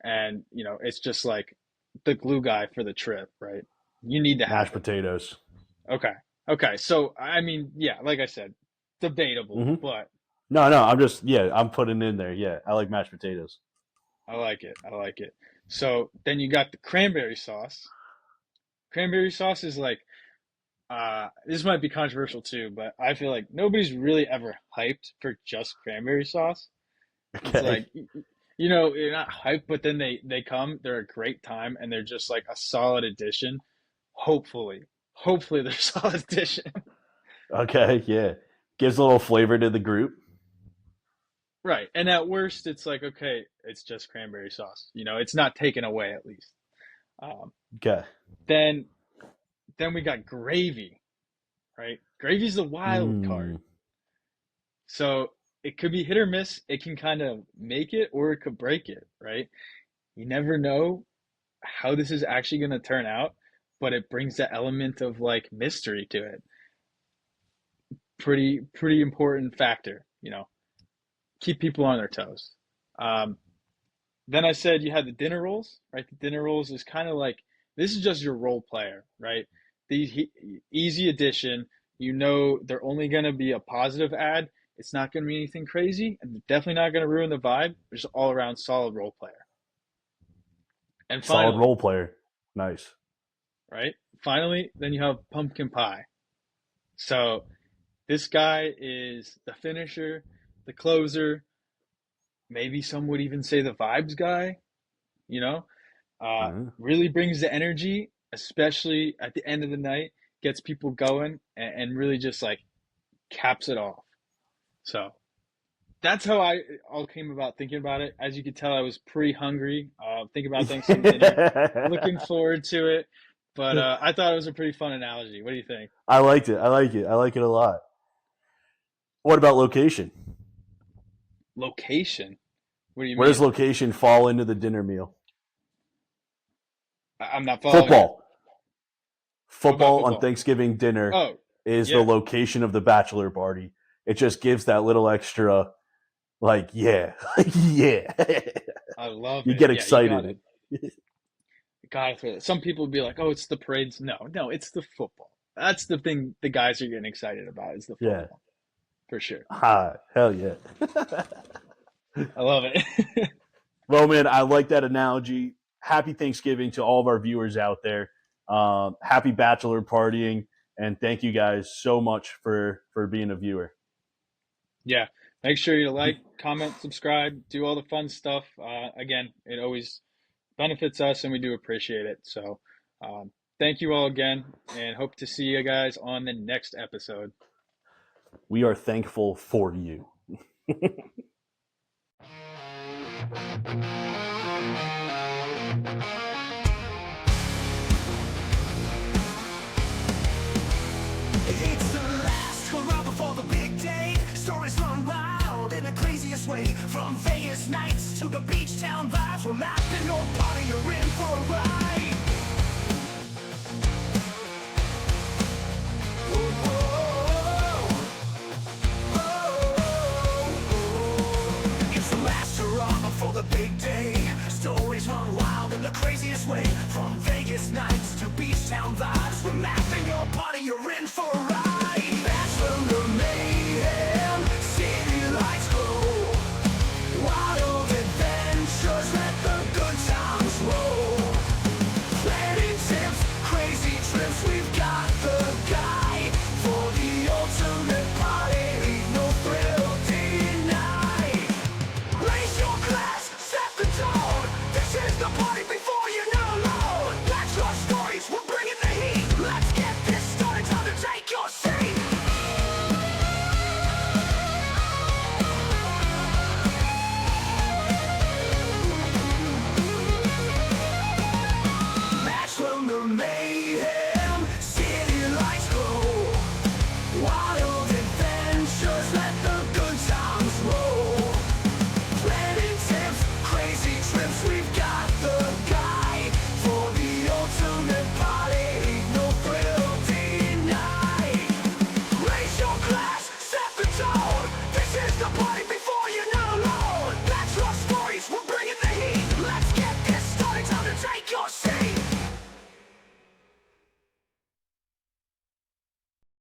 And, it's just like the glue guy for the trip, right? You need to have Mashed potatoes. Okay. Okay. So, I mean, yeah, like I said, debatable, but No, I'm putting in there. Yeah, I like mashed potatoes. I like it. I like it. So then you got the cranberry sauce. Cranberry sauce is like, this might be controversial too, but I feel like nobody's really ever hyped for just cranberry sauce. It's Okay. like, you're not hyped, but then they come, they're a great time, and they're just like a solid addition. Hopefully, hopefully they're a solid addition. Okay, yeah. Gives a little flavor to the group. Right. And at worst, it's like, okay, it's just cranberry sauce. It's not taken away at least. Um, Okay. then then we got gravy, right? Gravy's the wild card. Mm. So it could be hit or miss. It can kind of make it or it could break it, right? You never know how this is actually going to turn out, but it brings that element of like mystery to it. Pretty important factor, keep people on their toes. Um, then I said you had the dinner rolls, right? The dinner rolls is kind of like this is just your role player, right? The easy addition. They're only going to be a positive add. It's not going to be anything crazy, and they're definitely not going to ruin the vibe. They're just all around solid role player. And Solid finally, role player. Nice. right? Finally, then you have pumpkin pie. So this guy is the finisher, the closer. Maybe some would even say the vibes guy, you know? Really brings the energy, especially at the end of the night, gets people going and really just like caps it off. So that's how I all came about thinking about it. As you could tell, I was pretty hungry, thinking about Thanksgiving dinner, looking forward to it. But I thought it was a pretty fun analogy. What do you think? I liked it. I like it. I like it a lot. What about location? Location? What do you Where does mean? location fall into the dinner meal? I'm not following you. Football. What about Football on football? Thanksgiving dinner Oh, is the yeah. location of the bachelor party. It just gives that little extra, like, yeah, yeah. I love You it. get Yeah, you got excited. it. Got it. For that. Some people would be like, "Oh, it's the parades." No, no, it's the football. That's the thing the guys are getting excited about is the Yeah. football, for sure. Hell yeah. I love it. Well, man, I like that analogy. Happy Thanksgiving to all of our viewers out there. Happy bachelor partying, and thank you guys so much for being a viewer. Yeah, make sure you like, comment, subscribe, do all the fun stuff. Again, it always benefits us, and we do appreciate it. So, thank you all again, and hope to see you guys on the next episode. We are thankful for you. It's the last hurrah before the big beach town vibe.